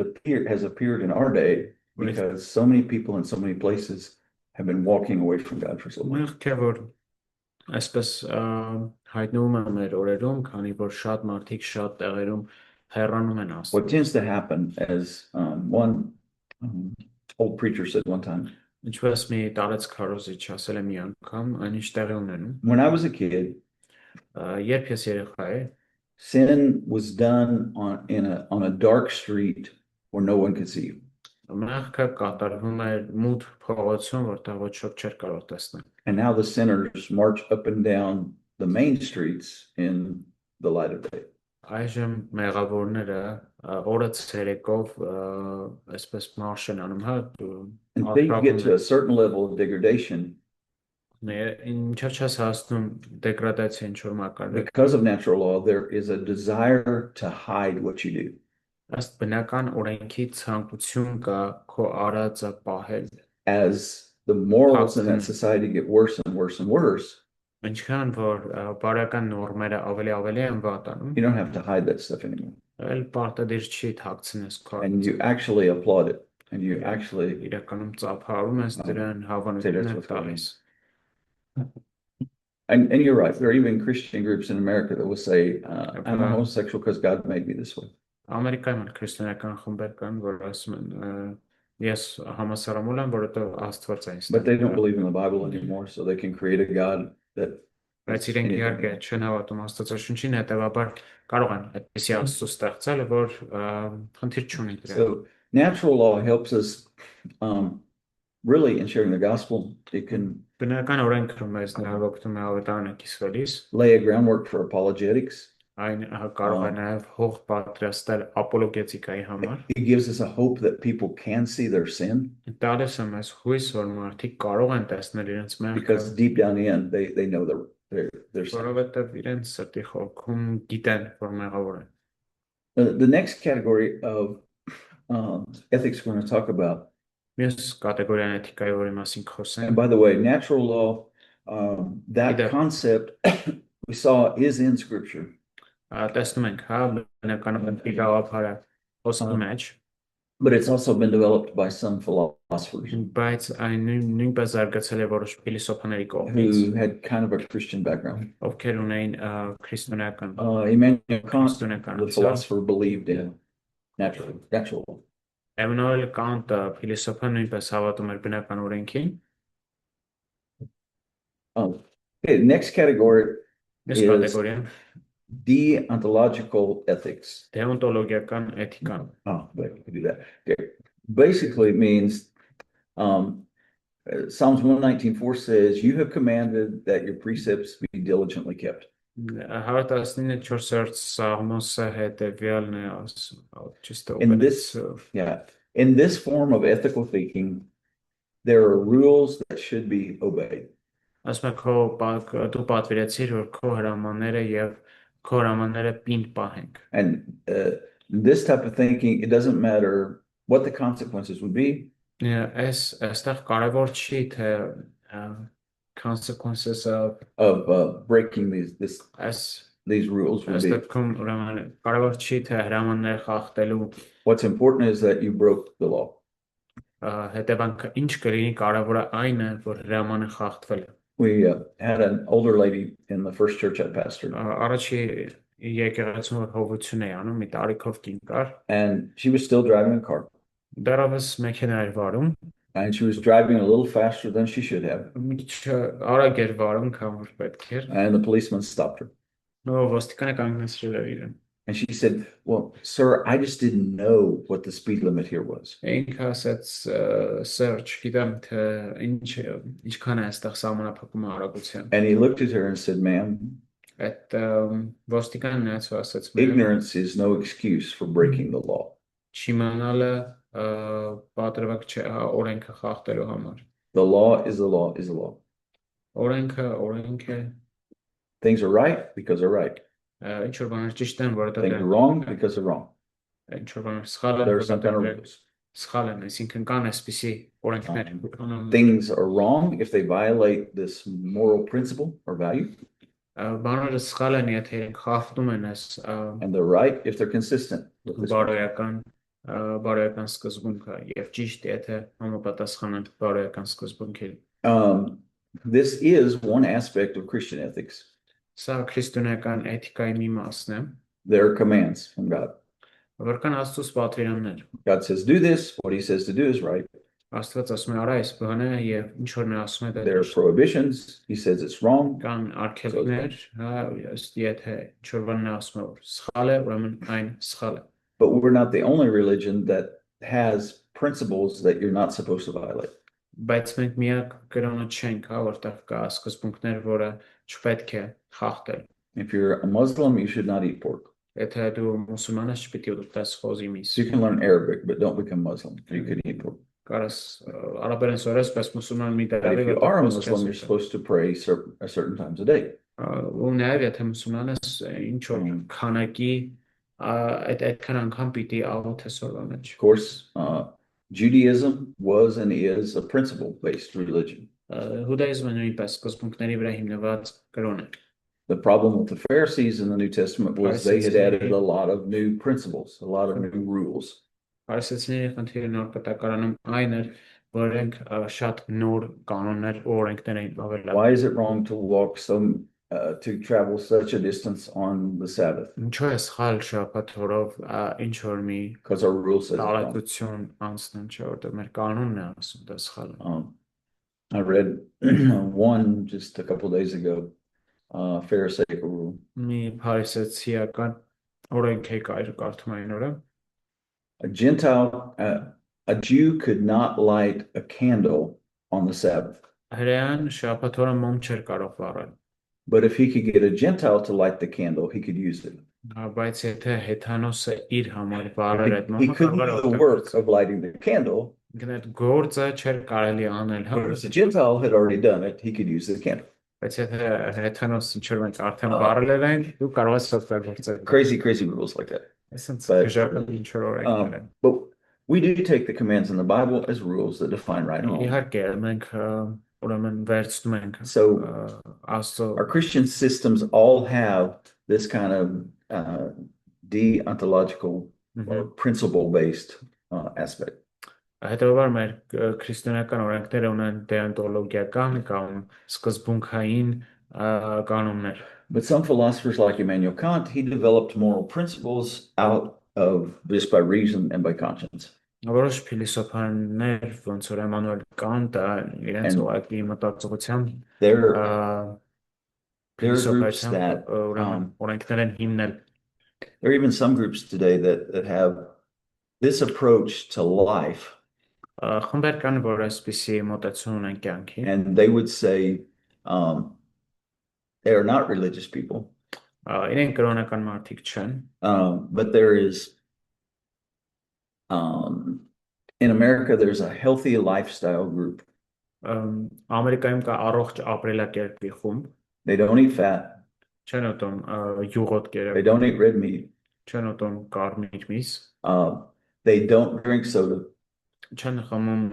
Speaker 1: has appeared in our day because so many people in so many places have been walking away from God for so long.
Speaker 2: մեղք է, որ այսպես հայտնվում է մեր օրերում, քանի որ շատ մարդիկ շատ տեղերում հեռանում են Աստծո։
Speaker 1: What tends to happen, as one old preacher said one time,
Speaker 2: Ինչպես մի տարեց քարոզիչ ասել է մի անգամ, այնիշ տեղի ունենում,
Speaker 1: when I was a kid,
Speaker 2: երբ ես երեխա էի,
Speaker 1: sin was done on a dark street where no one could see you.
Speaker 2: մեղքը կատարվում էր մութ փողոցում, որտեղ ոչ ոք չէր կարող տեսնել։
Speaker 1: And now the sinners march up and down the main streets in the light of day.
Speaker 2: Այժմ մեղավորները օրը ցերեկով այսպես մարշ են անում, հա,
Speaker 1: Until you get to a certain level of degradation,
Speaker 2: ինչով չես հասնում դեգրադացիա ինչ որ մակարդակ։
Speaker 1: because of natural law, there is a desire to hide what you do.
Speaker 2: Ըստ բնական օրենքի ցանկություն կա քո արածը պահել։
Speaker 1: As the morals in that society get worse and worse and worse,
Speaker 2: Ինչքան որ բարոյական նորմերը ավելի են վատանում,
Speaker 1: you don't have to hide that stuff anymore.
Speaker 2: այլ պարտադիր չի թաքցնես քո
Speaker 1: And you actually applaud it. And you actually,
Speaker 2: իրականում ծափարում ես դրան հավանություն ես տալիս։
Speaker 1: and you're right, there are even Christian groups in America that will say, I'm a homosexual because God made me this way.
Speaker 2: Ամերիկայում քրիստոնեական խմբեր կան, որ ասում են ես համասարամոլ եմ, որովհետև Աստված է ինձ։
Speaker 1: But they don't believe in the Bible anymore, so they can create a God that.
Speaker 2: Բայց իրենք իհարկե չեն հավատում Աստվածաշունչին, հետևաբար կարող են այդպիսի Աստծո ստեղծել, որ խնդիր չունի դրա։
Speaker 1: So natural law helps us really in sharing the gospel. It can
Speaker 2: Բնական օրենքը մեզ նահագոկտում է ավետարանը կիսվելիս,
Speaker 1: lay a groundwork for apologetics.
Speaker 2: այն կարող է նաև հող պատրաստել ապոլոգետիկայի համար։
Speaker 1: It gives us a hope that people can see their sin
Speaker 2: Տալիս է մեզ հույս, որ մարդիկ կարող են տեսնել իրենց մեղքը,
Speaker 1: because deep down in they know their sin.
Speaker 2: որովհետև իրենց սրտի խորքում գիտեն, որ մեղավոր են։
Speaker 1: The next category of ethics we're going to talk about,
Speaker 2: Մյուս կատեգորիան էթիկայի, որի մասին
Speaker 1: and
Speaker 2: խոսենք,
Speaker 1: by the way, natural law, that
Speaker 2: Either.
Speaker 1: concept we saw is in Scripture.
Speaker 2: տեսնում ենք, հա, բնական օրենքի գաղափարը խոսքի մեջ,
Speaker 1: But it's also been developed by some philosophers
Speaker 2: Բայց այն նույնպես զարգացել է որոշ փիլիսոփաների կողմից,
Speaker 1: who had kind of a Christian background.
Speaker 2: ովքեր ունեին քրիստոնեական
Speaker 1: Immanuel Kant,
Speaker 2: քրիստոնեական
Speaker 1: the philosopher, believed in natural law.
Speaker 2: Էմանուել Կանտը փիլիսոփան նույնպես հավատում էր բնական օրենքին։
Speaker 1: Okay, next category
Speaker 2: Այս
Speaker 1: is
Speaker 2: կատեգորիան
Speaker 1: deontological ethics.
Speaker 2: դեոնտոլոգիական էթիկան։
Speaker 1: But we can do that. Okay. Basically, it means Psalms 119:4 says, "You have commanded that your precepts be diligently kept."
Speaker 2: 119-4 Սաղմոսը հետևյալն է ասում, just
Speaker 1: In this, yeah, in this form of ethical thinking, there are rules that should be obeyed.
Speaker 2: ասում է դու պատվիրեցիր որ քո հրամանները եւ քո հրամանները պինդ պահենք։
Speaker 1: And this type of thinking, it doesn't matter what the consequences would be.
Speaker 2: Այստեղ կարևոր չի թե consequences
Speaker 1: of breaking these rules would be.
Speaker 2: Կարևոր չի թե հրամանները խախտելու։
Speaker 1: What's important is that you broke the law.
Speaker 2: Հետևանքը ինչ կլինի կարևորը այն է որ հրամանը խախտվել է։
Speaker 1: We had an older lady in the first church I pastored.
Speaker 2: Առաջի եկեղեցում որ հովություն էի անում, մի տարիքով կին կար։
Speaker 1: And she was still driving a car.
Speaker 2: Դեռևս մեքենա էր վարում։
Speaker 1: And she was driving a little faster than she should have.
Speaker 2: Արագ էր վարում, քան որ պետք էր։
Speaker 1: And the policeman stopped her.
Speaker 2: Ոստիկանը կանգնեցրել էր իրեն։
Speaker 1: And she said, "Well, sir, I just didn't know what the speed limit here was."
Speaker 2: Ինքը ասաց, «Սեր, չգիտեմ թե ինչքան է այստեղ սահմանափակումը արագության»։
Speaker 1: And he looked at her and said, "Ma'am,
Speaker 2: Այդ ոստիկանն նայեց ու ասաց,
Speaker 1: ignorance is no excuse for breaking the law."
Speaker 2: Չիմանալը պատրվակ չէ օրենքը խախտելու համար։
Speaker 1: The law is the law is the law.
Speaker 2: Օրենքը է։
Speaker 1: Things are right because they're right.
Speaker 2: Ինչ որ բաներ ճիշտ են, որովհետև
Speaker 1: Things are wrong because they're wrong.
Speaker 2: Ինչ որ բաներ սխալ են,
Speaker 1: There are some kind of rules.
Speaker 2: սխալ են, այսինքն կան այսպիսի օրենքներ։
Speaker 1: Things are wrong if they violate this moral principle or value.
Speaker 2: Բաները սխալ են, եթե իրենք խախտում են այս
Speaker 1: And they're right if they're consistent with this.
Speaker 2: բարոյական սկզբունքը եւ ճիշտ եթե համապատասխան են բարոյական սկզբունքին։
Speaker 1: This is one aspect of Christian ethics.
Speaker 2: Սա քրիստոնեական էթիկայի մի մասն է։
Speaker 1: There are commands from God.
Speaker 2: Որքան Աստծոս պատվիրաններ։
Speaker 1: God says, "Do this." What he says to do is right.
Speaker 2: Աստված ասում է արա այս բանը եւ ինչ որ նա ասում է դա
Speaker 1: There are prohibitions. He says it's wrong.
Speaker 2: կան արգելքներ, եթե ինչ որ բանը նա ասում է որ սխալ է, ուրեմն այն սխալ է։
Speaker 1: But we're not the only religion that has principles that you're not supposed to violate.
Speaker 2: Բայց մենք միակ կրոնը չենք, որտեղ կա սկզբունքներ, որը չպետք է խախտել։
Speaker 1: If you're a Muslim, you should not eat pork.
Speaker 2: Եթե դու մուսուլման ես, չպետք է ուտես խոզի միս։
Speaker 1: You can learn Arabic, but don't become Muslim. You can eat pork.
Speaker 2: Կարաս արաբերեն սորես, պես մուսուլման մի
Speaker 1: But if you are a Muslim, you're supposed to pray certain times a day.
Speaker 2: Ու նաև եթե մուսուլման ես, ինչ որ քանակի այդքան անգամ պիտի աղոթես օրվա մեջ։
Speaker 1: Of course, Judaism was and is a principle-based religion.
Speaker 2: Հուդայիզմը նույնպես սկզբունքների վրա հիմնված կրոն է։
Speaker 1: The problem with the Pharisees in the New Testament was they had added a lot of new principles, a lot of new rules.
Speaker 2: Փարիսեցիների խնդիրը նոր կտակարանում այն էր, որ իրենք շատ նոր կանոններ ու օրենքներ էին ավելացրել։
Speaker 1: Why is it wrong to travel such a distance on the Sabbath?
Speaker 2: Ինչու է սխալ շաբաթօրով ինչ որ մի
Speaker 1: Because our rule says it's wrong.
Speaker 2: տարածություն անցնեն, չէ՞ որտեղ մեր կանոնն է ասում դա սխալ է։
Speaker 1: I read one just a couple of days ago, Pharisaical rule.
Speaker 2: Մի փարիսեցիական օրենք է կարդում այն օրը։
Speaker 1: A Jew could not light a candle on the Sabbath.
Speaker 2: Հրեան շաբաթօրը մոմ չէր կարող վառել։
Speaker 1: But if he could get a Gentile to light the candle, he could use it.
Speaker 2: Բայց եթե հեթանոսը իր համար վառեր այդ
Speaker 1: He
Speaker 2: մոմը,
Speaker 1: couldn't do the work of lighting the candle.
Speaker 2: Այդ գործը չէր կարելի անել, հա։
Speaker 1: But if the Gentile had already done it, he could use the candle.
Speaker 2: Բայց եթե հեթանոսը ինչ որ մենք արդեն վառել են, դու կարող ես օգտագործել։
Speaker 1: Crazy rules like that. But we do take the commands in the Bible as rules that define right and wrong.
Speaker 2: Իհարկե, մենք ուրեմն վերցնում ենք
Speaker 1: So
Speaker 2: Աստծո
Speaker 1: our Christian systems all have this kind of deontological or principle-based aspect.
Speaker 2: Հետևաբար մեր քրիստոնեական օրենքները ունեն դեոնտոլոգիական կամ սկզբունքային կանոններ։
Speaker 1: But some philosophers like Immanuel Kant, he developed moral principles out of just by reason and by conscience.
Speaker 2: Որոշ փիլիսոփաներ, ոնց որ Էմանուել Կանտը, իրենց
Speaker 1: And
Speaker 2: ուղղակի մտածողությամբ
Speaker 1: There are groups
Speaker 2: փիլիսոփայությամբ
Speaker 1: that
Speaker 2: ուրեմն օրենքներ են հիմնել։
Speaker 1: there are even some groups today that have this approach to life,
Speaker 2: Խմբեր կան, որ այսպիսի մոտեցում ունեն կյանքի,
Speaker 1: and they would say they are not religious people,
Speaker 2: իրենք կրոնական մարդիկ չեն,
Speaker 1: but there is in America there's a healthy lifestyle group.
Speaker 2: Ամերիկայում կա առողջ ապրելակերպի խումբ,
Speaker 1: They don't eat fat,
Speaker 2: չեն ուտում յուղոտ
Speaker 1: they
Speaker 2: կերպ,
Speaker 1: don't eat red meat,
Speaker 2: չեն ուտում կարմիր միս,
Speaker 1: they don't drink soda,
Speaker 2: չեն խմում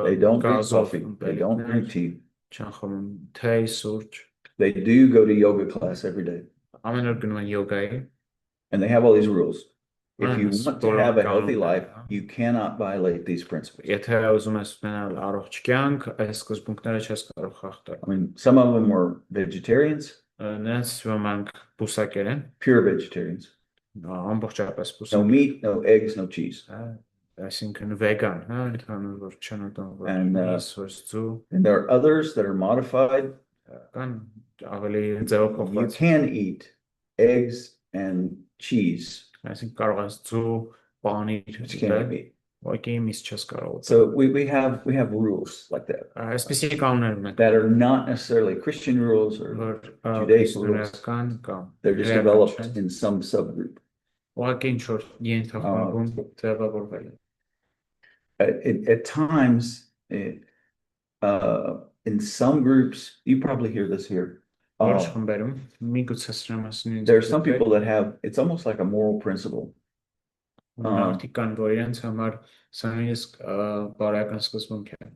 Speaker 1: they don't drink
Speaker 2: գազով
Speaker 1: coffee, they don't drink tea.
Speaker 2: չեն խմում թեյ, սուրճ,
Speaker 1: They do go to yoga class every day,
Speaker 2: ամեն օր գնում են յոգայի,
Speaker 1: and they have all these rules. If you
Speaker 2: Nice.
Speaker 1: want to have a healthy life, you cannot violate these principles.
Speaker 2: Եթե ուզում ես ունենալ առողջ կյանք, այս սկզբունքները չես կարող խախտել։
Speaker 1: I mean, some of them were vegetarians,
Speaker 2: Նրանց ոմանք բուսակեր են,
Speaker 1: pure vegetarians.
Speaker 2: ամբողջապես
Speaker 1: No
Speaker 2: բուսակ,
Speaker 1: meat, no eggs, no cheese.
Speaker 2: այսինքն վեգան, ընդհանուր որ չեն ուտում
Speaker 1: And,
Speaker 2: միս, սու,
Speaker 1: And there are others that are modified.
Speaker 2: կան ավելի ձևով
Speaker 1: You
Speaker 2: փոխված,
Speaker 1: can eat eggs and cheese,
Speaker 2: այսինքն կարող ես ձու, պանիր,
Speaker 1: but you can't eat meat.
Speaker 2: ուղղակի միս չես կարող ուտել։
Speaker 1: So we have rules like that
Speaker 2: Այսպիսի կանոններ ունենք,
Speaker 1: that are not necessarily Christian rules, or
Speaker 2: որ
Speaker 1: Judaic
Speaker 2: կամ
Speaker 1: they're just
Speaker 2: Judaic
Speaker 1: developed
Speaker 2: չեն,
Speaker 1: in some subgroup.
Speaker 2: ուղղակի ինչ որ ենթախմբում ձևավորվել է։
Speaker 1: At times, in some groups, you probably hear this here.
Speaker 2: Որոշ խմբերում միգուցե սրամասնին
Speaker 1: There are some people that have, it's almost like a moral principle.
Speaker 2: մարդիկ կան, որ իրենց համար սա նույնիսկ բարոյական սկզբունք է։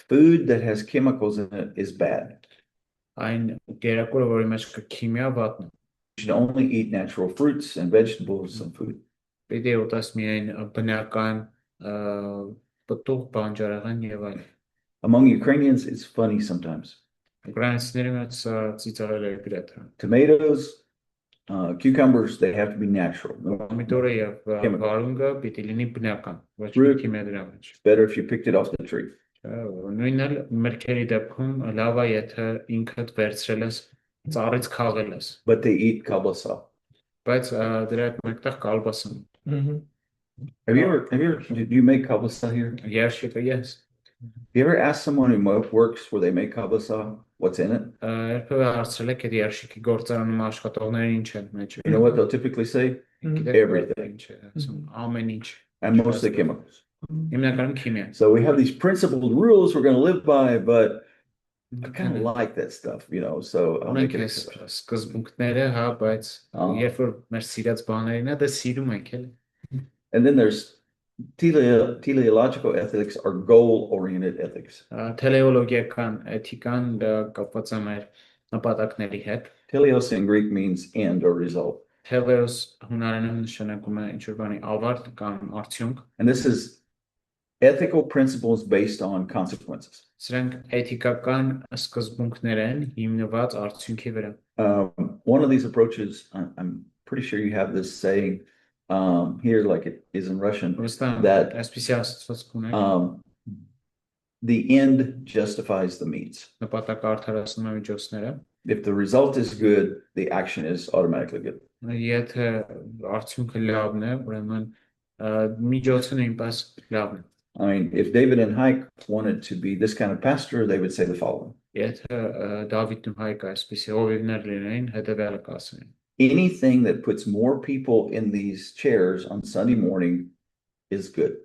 Speaker 1: Food that has chemicals in it is bad.
Speaker 2: Այն գերակուրը, որի մեջ կա քիմիա, վատն է։
Speaker 1: You should only eat natural fruits and vegetables and food.
Speaker 2: Պետք է ուտես միայն բնական պտուղ, բանջարեղեն եւ այլն։
Speaker 1: Among Ukrainians, it's funny sometimes.
Speaker 2: Ուկրաինացիների մեջ ծիծաղել է գրեթե։
Speaker 1: Tomatoes, cucumbers, they have to be natural. No,
Speaker 2: Պոմիդորը եւ
Speaker 1: Chemical.
Speaker 2: վարունգը պիտի լինի բնական, ոչ
Speaker 1: Fruit.
Speaker 2: քիմիա դրա մեջ։
Speaker 1: it's better if you picked it off the tree.
Speaker 2: Նույնն էլ մրգերի դեպքում լավ է, եթե ինքդ վերցրել ես ծառից քաղել ես,
Speaker 1: But they eat kabasa.
Speaker 2: բայց դրա հետ մեկտեղ կալբասն։
Speaker 1: Do you make kabasa here?
Speaker 2: Երշիկը ես։
Speaker 1: Have you ever asked someone who works where they make kabasa what's in it?
Speaker 2: Երբևէ հարցրել եք այդ երշիկի գործարանում աշխատողներին ինչ են մեջ։
Speaker 1: You know what they'll typically say?
Speaker 2: Գիտեք,
Speaker 1: Everything.
Speaker 2: ինչ է, ասում, amեն ինչ։
Speaker 1: And mostly chemicals.
Speaker 2: Հիմնականում քիմիա։
Speaker 1: So we have these principled rules we're going to live by, but I kind of like that stuff, so I'll make
Speaker 2: Ունենք
Speaker 1: it
Speaker 2: այս
Speaker 1: exception.
Speaker 2: սկզբունքները, հա, բայց երբ որ մեր սիրած բաներին է, դա սիրում ենք էլ։
Speaker 1: And then there's teleological ethics or goal-oriented ethics.
Speaker 2: Տելեոլոգիական էթիկան կապված է մեր նպատակների հետ։
Speaker 1: Teleos in Greek means end or result.
Speaker 2: Թելեոս հունարենում նշանակում է ինչ որ բանի ավարտ կամ արդյունք։
Speaker 1: And this is ethical principles based on consequences.
Speaker 2: Սրանք էթիկական սկզբունքներ են հիմնված արդյունքի վրա։
Speaker 1: One of these approaches, I'm pretty sure you have this saying here, like it is in Russian,
Speaker 2: Վստահ
Speaker 1: that
Speaker 2: այսպիսի ասացվածք ունենք,
Speaker 1: the end justifies the means.
Speaker 2: նպատակը արդարացնում է միջոցները։
Speaker 1: If the result is good, the action is automatically good.
Speaker 2: Եթե արդյունքը լավն է, ուրեմն միջոցը նույնպես լավն է։
Speaker 1: I mean, if David and Hike wanted to be this kind of pastor, they would say the following.
Speaker 2: Եթե Դավիթն ու Հայկը այսպիսի հովիվներ լինեին, հետևյալը կասեին։
Speaker 1: Anything that puts more people in these chairs on Sunday morning is good.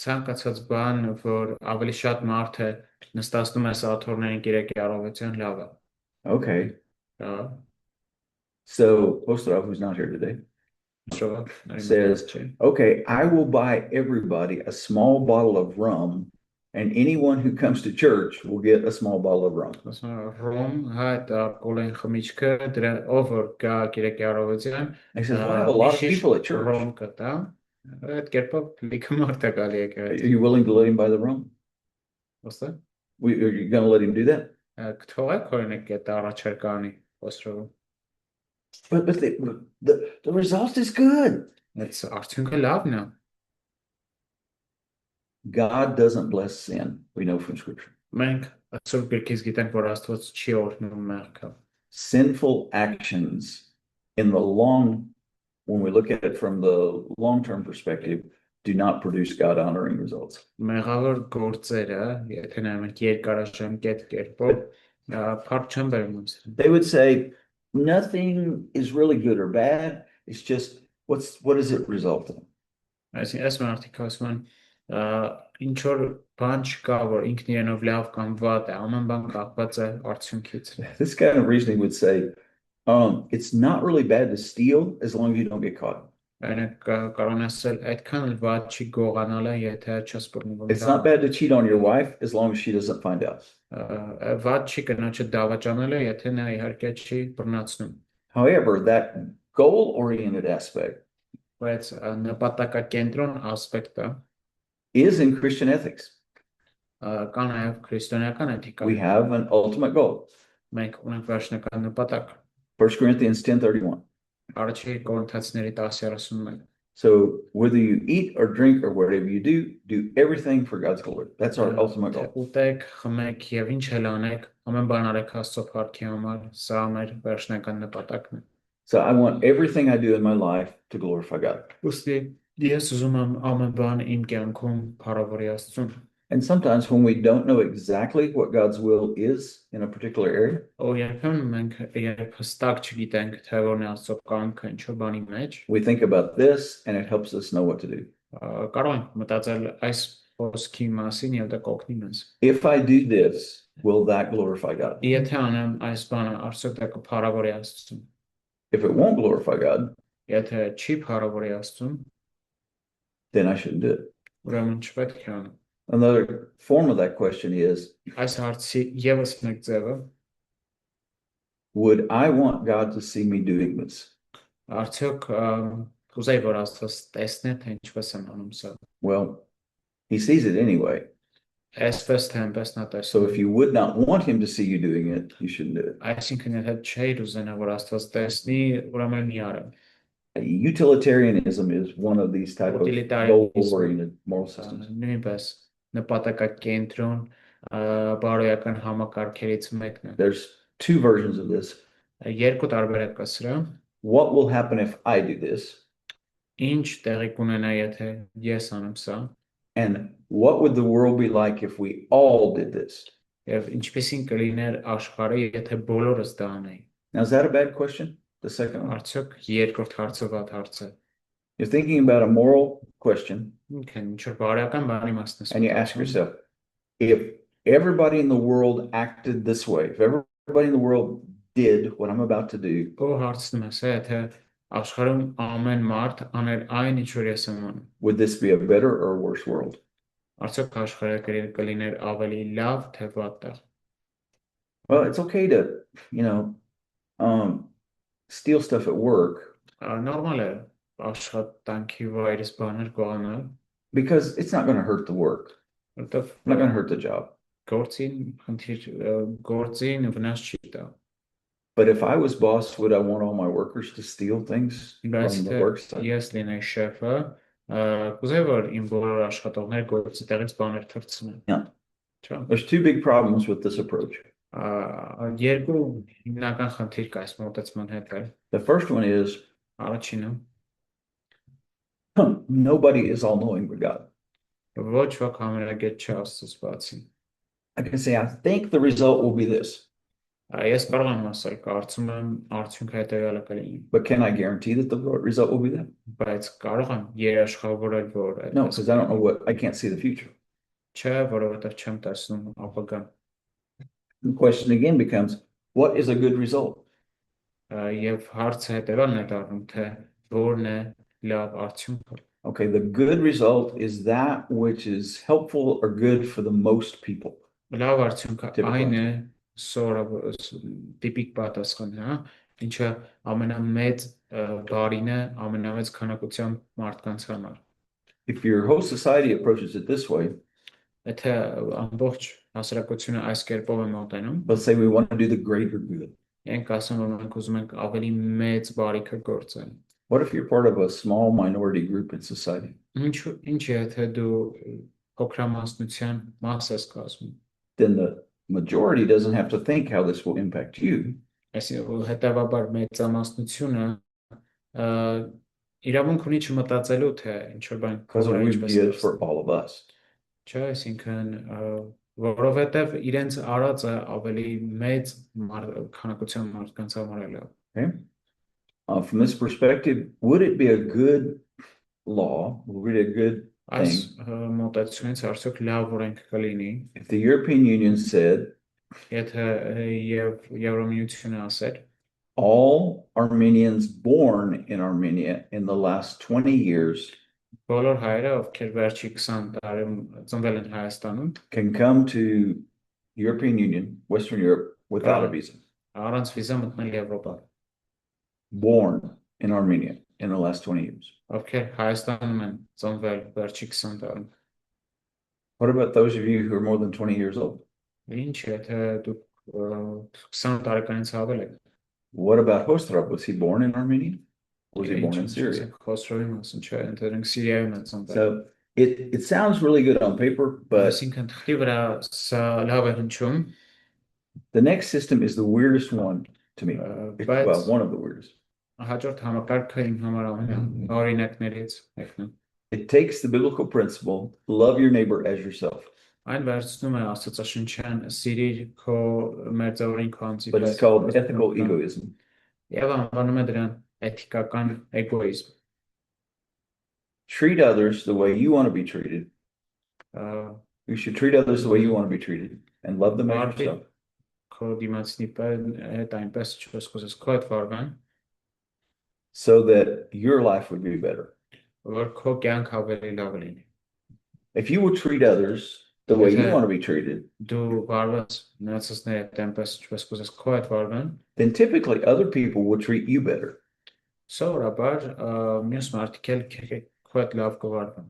Speaker 2: Ցանկացած բան, որ ավելի շատ մարդ է նստածնում է սաթորներին կիրակի առավոտյան, լավ է։
Speaker 1: Okay,
Speaker 2: Հա,
Speaker 1: so Ostrov, who's not here today,
Speaker 2: շոտ,
Speaker 1: says, okay, I will buy everybody a small bottle of rum, and anyone who comes to church will get a small bottle of rum.
Speaker 2: Ռոմ, հա, դա կոլեն խմիչքը, դրա ով որ կա կիրակի առավոտյան,
Speaker 1: He says, well, I have a lot of people at church.
Speaker 2: Ռոմ կտա, Այդ կերպով լիքը մարդ է գալի
Speaker 1: Are
Speaker 2: եկեղեցի։
Speaker 1: you willing to let him buy the rum?
Speaker 2: Ոստե։
Speaker 1: Are you going to let him do that?
Speaker 2: Կթողեք օրինակ այդ առաջարկանի ոստրով։
Speaker 1: But the result is good.
Speaker 2: Այդ արդյունքը լավն է։
Speaker 1: God doesn't bless sin. We know from Scripture.
Speaker 2: Մենք այսօր գրքից գիտենք, որ Աստված չի օրհնում մեղքը։
Speaker 1: Sinful actions in the when we look at it from the long-term perspective, do not produce God-honoring results.
Speaker 2: Մեղավոր գործերը, եթե նայում ենք երկարաժամկետ կերպով, փառք չեն բերում ինձ։
Speaker 1: They would say nothing is really good or bad. It's just what does it result in?
Speaker 2: Այսինքն մարդիկ ասում են, ինչ որ բան չկա, որ ինքն իրենով լավ կամ վատ է, ամեն բան կախված է արդյունքից։
Speaker 1: This kind of reasoning would say, it's not really bad to steal as long as you don't get caught.
Speaker 2: Այնինք կարող են ասել, այդքան էլ վատ չի գողանալը, եթե չսպառնվում։
Speaker 1: It's not bad to cheat on your wife as long as she doesn't find out.
Speaker 2: Վատ չի կնոջը դավաճանելը, եթե նա իհարկե չի բռնացնում։
Speaker 1: However, that goal-oriented aspect
Speaker 2: Բայց նպատակակենտրոն ասպեկտը
Speaker 1: is in Christian ethics.
Speaker 2: կա նաև քրիստոնեական էթիկա։
Speaker 1: We have an ultimate goal.
Speaker 2: Մենք ունենք վերջնական նպատակ։
Speaker 1: 1 Corinthians 10:31.
Speaker 2: Առաջի Կորինթացիների 10:31։
Speaker 1: So whether you eat or drink or whatever you do everything for God's glory. That's our ultimate goal.
Speaker 2: Ուտեք, խմեք եւ ինչ էլ անեք, ամեն բան արեք Աստծո փառքի համար, սա մեր վերջնական նպատակն է։
Speaker 1: So I want everything I do in my life to glorify God.
Speaker 2: Ոստի ես ուզում եմ ամեն բան իմ կյանքում փառավորի Աստծուն։
Speaker 1: And sometimes when we don't know exactly what God's will is in a particular area,
Speaker 2: Ու երբեմն մենք երբ հստակ չգիտենք թե որն է Աստծո կամքը ինչ-որ բանի մեջ,
Speaker 1: we think about this and it helps us know what to do.
Speaker 2: կարող ենք մտածել այս խոսքի մասին եւ դա կօգնի մեզ։
Speaker 1: If I do this, will that glorify God?
Speaker 2: Եթե անեմ այս բանը, արդյոք դա կփառավորի Աստծուն։
Speaker 1: If it won't glorify God,
Speaker 2: Եթե չի փառավորի Աստծուն,
Speaker 1: then I shouldn't do it.
Speaker 2: ուրեմն չպետք է անեմ։
Speaker 1: Another form of that question is,
Speaker 2: Այս հարցի եւս մեկ ձևը
Speaker 1: would I want God to see me doing this?
Speaker 2: արդյոք կուզեի որ Աստված տեսնի թե ինչպես եմ անում սա։
Speaker 1: Well, he sees it anyway.
Speaker 2: Այսպես թե այնպես նա
Speaker 1: So
Speaker 2: տեսնում։
Speaker 1: if you would not want him to see you doing it, you shouldn't do it.
Speaker 2: Այսինքն եթե չէր ուզենա որ Աստված տեսնի, ուրեմն մի արեմ։
Speaker 1: Utilitarianism is one of these type of
Speaker 2: Utilitarianism.
Speaker 1: goal-oriented moral systems.
Speaker 2: Նույնպես նպատակակենտրոն բարոյական համակարգերից մեկն է։
Speaker 1: There's two versions of this.
Speaker 2: Երկու տարբերակ կա սրա։
Speaker 1: What will happen if I do this?
Speaker 2: Ինչ տեղի կունենա եթե ես անեմ սա։
Speaker 1: And what would the world be like if we all did this?
Speaker 2: Եվ ինչպեսին կլիներ աշխարհը եթե բոլորս դա անեին։
Speaker 1: Now, is that a bad question? The second one.
Speaker 2: Արդյոք երկրորդ հարցը ված հարց է։
Speaker 1: You're thinking about a moral question
Speaker 2: Ինքն ինչ որ բարոյական բանի մասն է։
Speaker 1: and you ask yourself, if everybody in the world acted this way, if everybody in the world did what I'm about to do,
Speaker 2: Ու հարցնում ես, եթե աշխարհում ամեն մարդ աներ այն ինչ որ ես եմ անում,
Speaker 1: would this be a better or a worse world?
Speaker 2: արդյոք աշխարհը կլիներ ավելի լավ թե վատ տեղ։
Speaker 1: Well, it's okay to, steal stuff at work
Speaker 2: Նորմալ է աշխատանքի վայրից բաներ գողանալ,
Speaker 1: because it's not going to hurt the work.
Speaker 2: որտեղ
Speaker 1: It's not going to hurt the job.
Speaker 2: գործին վնաս չի տա։
Speaker 1: But if I was boss, would I want all my workers to steal things
Speaker 2: Բայց
Speaker 1: from the
Speaker 2: թե
Speaker 1: work site?
Speaker 2: ես լինեի շեֆը, կուզեի որ իմ բոլոր աշխատողները գործի տեղից բաներ թռցնեն։
Speaker 1: Yeah.
Speaker 2: Չէ՞։
Speaker 1: There's two big problems with this approach.
Speaker 2: Երկու հիմնական խնդիր կա այս մոտեցման հետ։
Speaker 1: The first one is
Speaker 2: Առաջինը
Speaker 1: nobody is all-knowing but God.
Speaker 2: ոչ ոք համարագետ չէ Աստծուց բացի։
Speaker 1: I can say, I think the result will be this,
Speaker 2: Ես կարող եմ ասել, կարծում եմ արդյունքը հետևյալը կլինի,
Speaker 1: but can I guarantee that the result will be that?
Speaker 2: բայց կարող եմ երաշխավորել, որ
Speaker 1: No, because I don't know I can't see the future.
Speaker 2: չէ, որովհետև չեմ տեսնում ապագան։
Speaker 1: The question again becomes, what is a good result?
Speaker 2: Եվ հարցը հետևյալն է դառնում, թե որն է լավ արդյունքը։
Speaker 1: Okay, the good result is that which is helpful or good for the most people.
Speaker 2: Լավ արդյունքը
Speaker 1: Typical.
Speaker 2: այն է տիպիկ պատասխան, հա, ինչը ամենամեծ բարին է ամենամեծ քանակությամբ մարդկանց համար։
Speaker 1: if your whole society approaches it this way,
Speaker 2: Եթե ամբողջ հասարակությունը այս կերպով է մոտենում,
Speaker 1: let's say we want to do the greater good.
Speaker 2: ենք ասում որ մենք ուզում ենք ավելի մեծ բարիքը գործել։
Speaker 1: What if you're part of a small minority group in society?
Speaker 2: Ինչ եթե դու փոքրամասնության մաս ես կազմում,
Speaker 1: Then the majority doesn't have to think how this will impact you.
Speaker 2: այսինքն հետևաբար մեծամասնությունը իրավունք ունի չմտածելու թե ինչ որ բան
Speaker 1: Because it
Speaker 2: բոլորը
Speaker 1: would
Speaker 2: ինչպես
Speaker 1: be good for all of us.
Speaker 2: Չէ, այսինքն որովհետև իրենց արածը ավելի մեծ քանակության մարդկանց համար է լավ։
Speaker 1: Okay. From this perspective, would it be a good law? Would it be a good
Speaker 2: Այս
Speaker 1: thing
Speaker 2: մոտեցումից արդյոք լավ օրենք կլինի,
Speaker 1: if the European Union said
Speaker 2: եթե եւ Եվրամիությունը ասեր,
Speaker 1: all Armenians born in Armenia in the last 20 years
Speaker 2: բոլոր հայերը, ովքեր վերջի 20 տարում ծնվել են Հայաստանում,
Speaker 1: can come to European Union, Western Europe, without a visa.
Speaker 2: առանց վիզա մտնել Եվրոպա,
Speaker 1: Born in Armenia in the last 20 years.
Speaker 2: ովքեր Հայաստանում են ծնվել վերջի 20 տարում։
Speaker 1: What about those of you who are more than 20 years old?
Speaker 2: Ինչ եթե դուք 20 տարեկանից ավել եք,
Speaker 1: What about Hostrab? Was he born in Armenia? Or was he born in Syria?
Speaker 2: Խոսրովի մասն չէ, ընտրենք Սիրիայում են ծնվել։
Speaker 1: So it sounds really good on paper, but
Speaker 2: Այսինքն թղթի վրա սա լավ է հնչում,
Speaker 1: the next system is the weirdest one to me.
Speaker 2: But-
Speaker 1: Well, one of the weirdest.
Speaker 2: հաջորդ համակարգը իմ համար օրինակներից մեկն է։
Speaker 1: It takes the biblical principle, love your neighbor as yourself.
Speaker 2: Այն վերցնում է Աստվածաշնչյան սիրիր քո մերձավորին քո անձի
Speaker 1: But it's called ethical egoism.
Speaker 2: Եվ անվանում է դրան էթիկական էգոիզմ։
Speaker 1: Treat others the way you want to be treated.
Speaker 2: Ա,
Speaker 1: You should treat others the way you want to be treated and love them as
Speaker 2: Marty.
Speaker 1: yourself.
Speaker 2: Քո դիմացնի հետ այնպես չպես կուզես քո հետ վարվեն,
Speaker 1: So that your life would be better.
Speaker 2: որ քո կյանք ավելի լավ լինի։
Speaker 1: If you would treat others the way you
Speaker 2: Okay.
Speaker 1: want to be treated,
Speaker 2: Դու վարվես նրանցների հետ այնպես չպես կուզես քո հետ վարվեն,
Speaker 1: then typically other people will treat you better.
Speaker 2: սովորաբար մյուս մարդիկ էլ քո հետ լավ կվարվեն։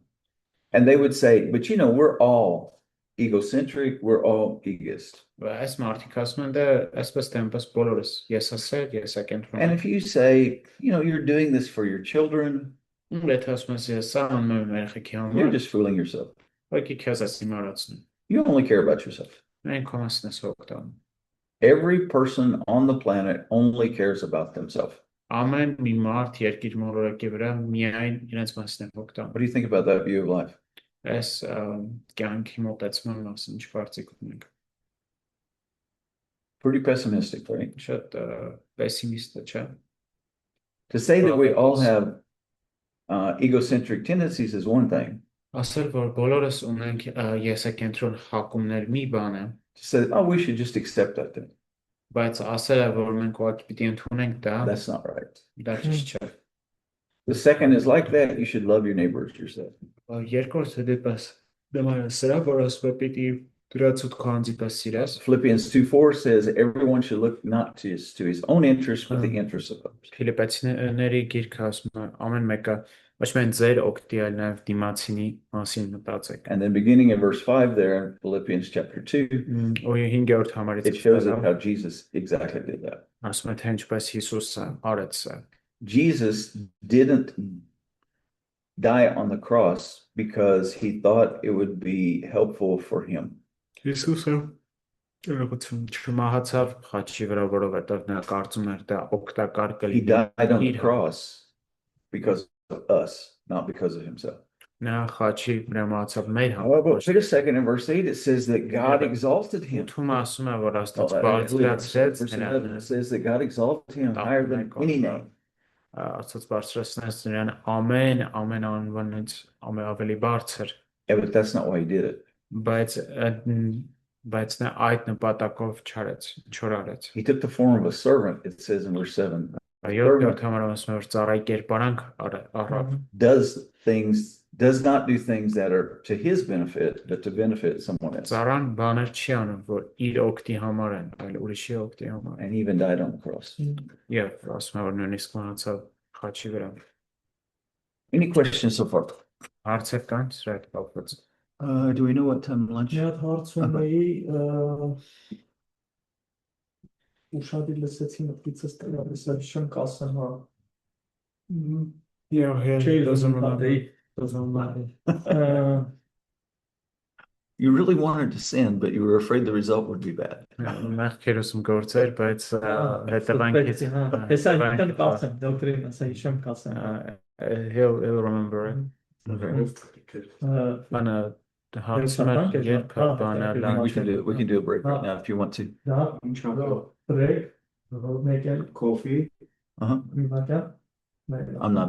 Speaker 1: And they would say, but you know, we're all egocentric, we're all egoist.
Speaker 2: Այս մարդիկ ասում են դե այսպես թե այնպես բոլորս եսասեր,
Speaker 1: And
Speaker 2: եսակենտրոն։
Speaker 1: if you say, you know, you're doing this for your children,
Speaker 2: Եթե ասում ես ես սա անում եմ երեխեքի
Speaker 1: you're
Speaker 2: համար,
Speaker 1: just fooling yourself.
Speaker 2: ոքի քեզ ես իմարացնում։
Speaker 1: You only care about yourself.
Speaker 2: Մենք քո մասն ես օգտվում։
Speaker 1: Every person on the planet only cares about themselves.
Speaker 2: Ամեն մի մարդ երկիր մոլորակի վրա միայն իրենց մասն է օգտվում։
Speaker 1: What do you think about that view of life?
Speaker 2: Այս կյանքի մոտեցման մասին ինչ կարծիք ունենք։
Speaker 1: Pretty pessimistic, right?
Speaker 2: Շատ պեսիմիստ է, չէ՞։
Speaker 1: To say that we all have egocentric tendencies is one thing.
Speaker 2: Ասել որ բոլորս ունենք եսակենտրոն հակումներ մի բան է,
Speaker 1: To say, oh, we should just accept that thing.
Speaker 2: բայց ասելը որ մենք ուղղակի պիտի ընդունենք դա,
Speaker 1: That's not right.
Speaker 2: դա ճիշտ չէ։
Speaker 1: The second is like that, you should love your neighbor as yourself.
Speaker 2: Երկրորդը դեպս դեմայը սրա որ ասում է պիտի դրացուտ քո անձի պես սիրես։
Speaker 1: Philippians 2:4 says everyone should look not just to his own interests, but the interests of others.
Speaker 2: Ֆիլիպեցիների գիրքը ասում է ամեն մեկը ոչ միայն ձեր օգտի, այլ նաև դիմացինի մասին մտածեք։
Speaker 1: And then beginning in verse 5 there in Philippians chapter 2,
Speaker 2: Ու 5-րդ համարից
Speaker 1: it shows us how Jesus exactly did that.
Speaker 2: ասում է թե ինչպես Հիսուսը արեց սա։
Speaker 1: Jesus didn't die on the cross because he thought it would be helpful for him.
Speaker 2: Հիսուսը չմահացավ խաչի վրա, որովհետև նա կարծում էր դա օգտակար
Speaker 1: He
Speaker 2: կլինի։
Speaker 1: died on the
Speaker 2: իր-
Speaker 1: cross because of us, not because of himself.
Speaker 2: Նա խաչի վրա մահացավ մեր
Speaker 1: However,
Speaker 2: համար։
Speaker 1: wait a second, in verse 8 it says that God
Speaker 2: Yeah.
Speaker 1: exalted him.
Speaker 2: Ութում ասում է որ
Speaker 1: Oh,
Speaker 2: Աստված
Speaker 1: I believe it's
Speaker 2: բարձրացրեց
Speaker 1: verse 11,
Speaker 2: նրան։
Speaker 1: it says that God exalted him higher than any name.
Speaker 2: Աստված բարձրացնեց նրան ամեն անվանից ավելի բարձր,
Speaker 1: Yeah, but that's not why he did it.
Speaker 2: բայց նա այդ նպատակով չարեց։
Speaker 1: He took the form of a servant, it says in verse 7.
Speaker 2: Յոթ համարում ասում է որ ծառայի կերպարանք առավ,
Speaker 1: Does not do things that are to his benefit, but to benefit someone else.
Speaker 2: ծառան բաներ չի անում որ իր օգտի համար են, այլ ուրիշի օգտի համար։
Speaker 1: And he even died on the cross.
Speaker 2: Եվ ասում է որ նույնիսկ մահացավ խաչի վրա։
Speaker 1: Any questions so far?
Speaker 2: Հարցեր կան սրա հետ կապված։
Speaker 1: Do we know what time lunch?
Speaker 3: Մի հատ հարց ունեի, ուշադիր լսեցի մտքիցս տալիս, հիշեմ կասեմ, հա։
Speaker 2: Yeah,
Speaker 3: Չէի
Speaker 2: doesn't
Speaker 3: ուզում
Speaker 2: remember.
Speaker 3: պատեի։
Speaker 2: Doesn't remember.
Speaker 1: You really wanted to send, but you were afraid the result would be bad.
Speaker 2: Մեղքեր ուսում գործեր, բայց հետևանքից
Speaker 3: Հեսա ինքան կասեմ, դոկտրին, ասա հիշեմ կասեմ։
Speaker 2: he'll remember it. Բանը հարցում էր երբ բանը
Speaker 1: We can do a break right now if you want to.
Speaker 3: Դա break, մեկ էլ
Speaker 4: Coffee.
Speaker 1: Uh-huh.
Speaker 3: մի վարդյա։
Speaker 1: I'm not